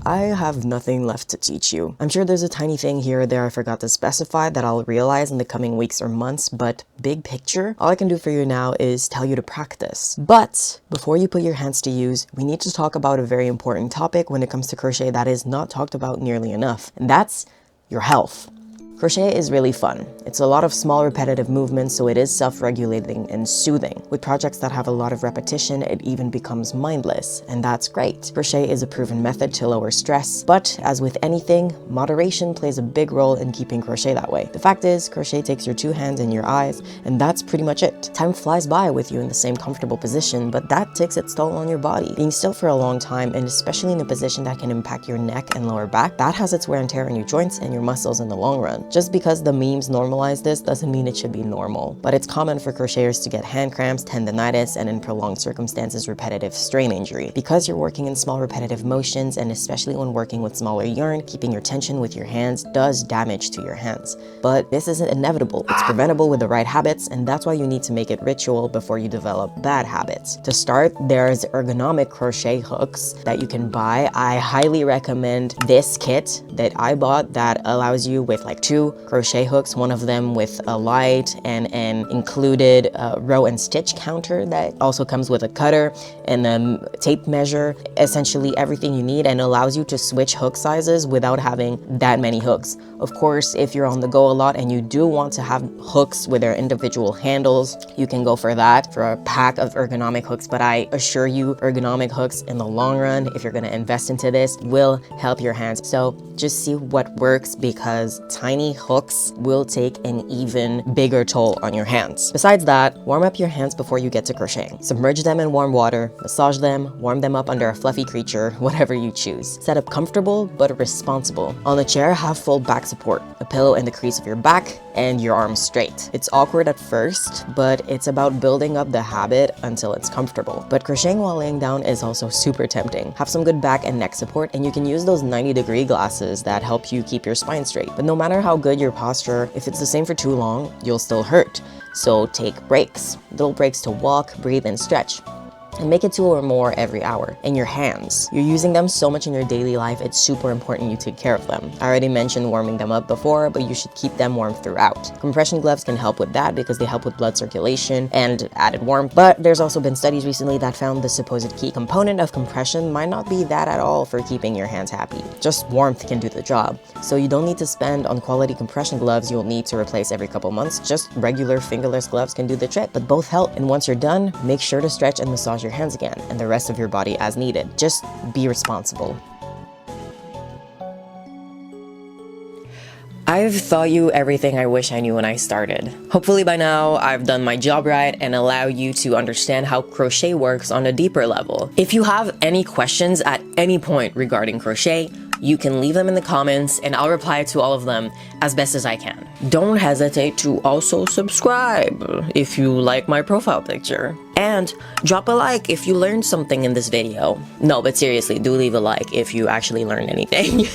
I have nothing left to teach you. I'm sure there's a tiny thing here or there I forgot to specify that I'll realize in the coming weeks or months, but big picture, all I can do for you now is tell you to practice. But before you put your hands to use, we need to talk about a very important topic when it comes to crochet that is not talked about nearly enough, and that's your health. Crochet is really fun. It's a lot of small repetitive movements, so it is self-regulating and soothing. With projects that have a lot of repetition, it even becomes mindless, and that's great. Crochet is a proven method to lower stress, but as with anything, moderation plays a big role in keeping crochet that way. The fact is, crochet takes your 2 hands and your eyes, and that's pretty much it. Time flies by with you in the same comfortable position, but that takes its toll on your body. Being still for a long time, and especially in a position that can impact your neck and lower back, that has its wear and tear on your joints and your muscles in the long run. Just because the memes normalize this doesn't mean it should be normal, but it's common for crocheters to get hand cramps, tendonitis, and in prolonged circumstances, repetitive strain injury. Because you're working in small repetitive motions, and especially when working with smaller yarn, keeping your tension with your hands does damage to your hands. But this isn't inevitable. It's preventable with the right habits, and that's why you need to make it ritual before you develop bad habits. To start, there's ergonomic crochet hooks that you can buy. I highly recommend this kit that I bought that allows you with like 2 crochet hooks, one of them with a light and an included row and stitch counter that also comes with a cutter and a tape measure, essentially everything you need, and allows you to switch hook sizes without having that many hooks. Of course, if you're on the go a lot and you do want to have hooks with their individual handles, you can go for that, for a pack of ergonomic hooks, but I assure you ergonomic hooks in the long run, if you're going to invest into this, will help your hands. So just see what works, because tiny hooks will take an even bigger toll on your hands. Besides that, warm up your hands before you get to crocheting. Submerge them in warm water, massage them, warm them up under a fluffy creature, whatever you choose. Set up comfortable but responsible. On a chair, have full back support, a pillow in the crease of your back, and your arms straight. It's awkward at first, but it's about building up the habit until it's comfortable. But crocheting while laying down is also super tempting. Have some good back and neck support, and you can use those 90-degree glasses that help you keep your spine straight. But no matter how good your posture, if it's the same for too long, you'll still hurt. So take breaks, little breaks to walk, breathe, and stretch. And make it 2 or more every hour. And your hands. You're using them so much in your daily life, it's super important you take care of them. I already mentioned warming them up before, but you should keep them warm throughout. Compression gloves can help with that because they help with blood circulation and added warmth, but there's also been studies recently that found the supposed key component of compression might not be that at all for keeping your hands happy. Just warmth can do the job. So you don't need to spend on quality compression gloves you'll need to replace every couple months. Just regular fingerless gloves can do the trick, but both help. And once you're done, make sure to stretch and massage your hands again and the rest of your body as needed. Just be responsible. I've taught you everything I wish I knew when I started. Hopefully by now, I've done my job right and allow you to understand how crochet works on a deeper level. If you have any questions at any point regarding crochet, you can leave them in the comments and I'll reply to all of them as best as I can. Don't hesitate to also subscribe if you like my profile picture. And drop a like if you learned something in this video. No, but seriously, do leave a like if you actually learned anything.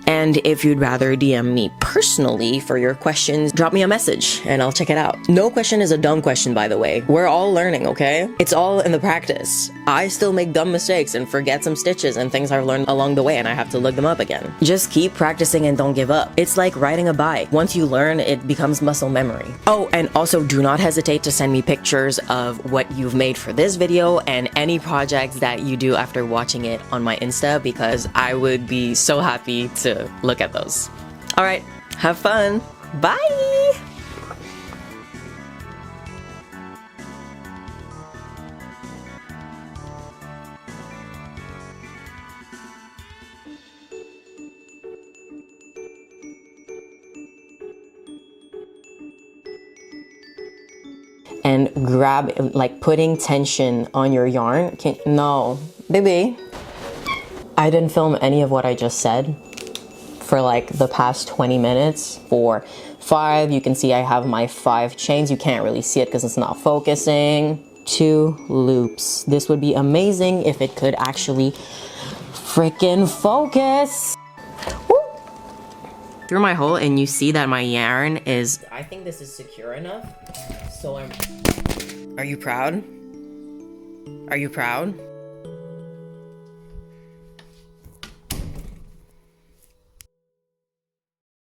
And if you'd rather DM me personally for your questions, drop me a message and I'll check it out. No question is a dumb question, by the way. We're all learning, okay? It's all in the practice. I still make dumb mistakes and forget some stitches and things I've learned along the way, and I have to look them up again. Just keep practicing and don't give up. It's like riding a bike. Once you learn, it becomes muscle memory. Oh, and also do not hesitate to send me pictures of what you've made for this video and any projects that you do after watching it on my Insta, because I would be so happy to look at those. All right, have fun. Bye. And grab, like putting tension on your yarn. No, baby. I didn't film any of what I just said for like the past 20 minutes. For 5, you can see I have my 5 chains. You can't really see it because it's not focusing. 2 loops. This would be amazing if it could actually freaking focus. Woo! Through my hole, and you see that my yarn is, I think this is secure enough. So are you proud? Are you proud?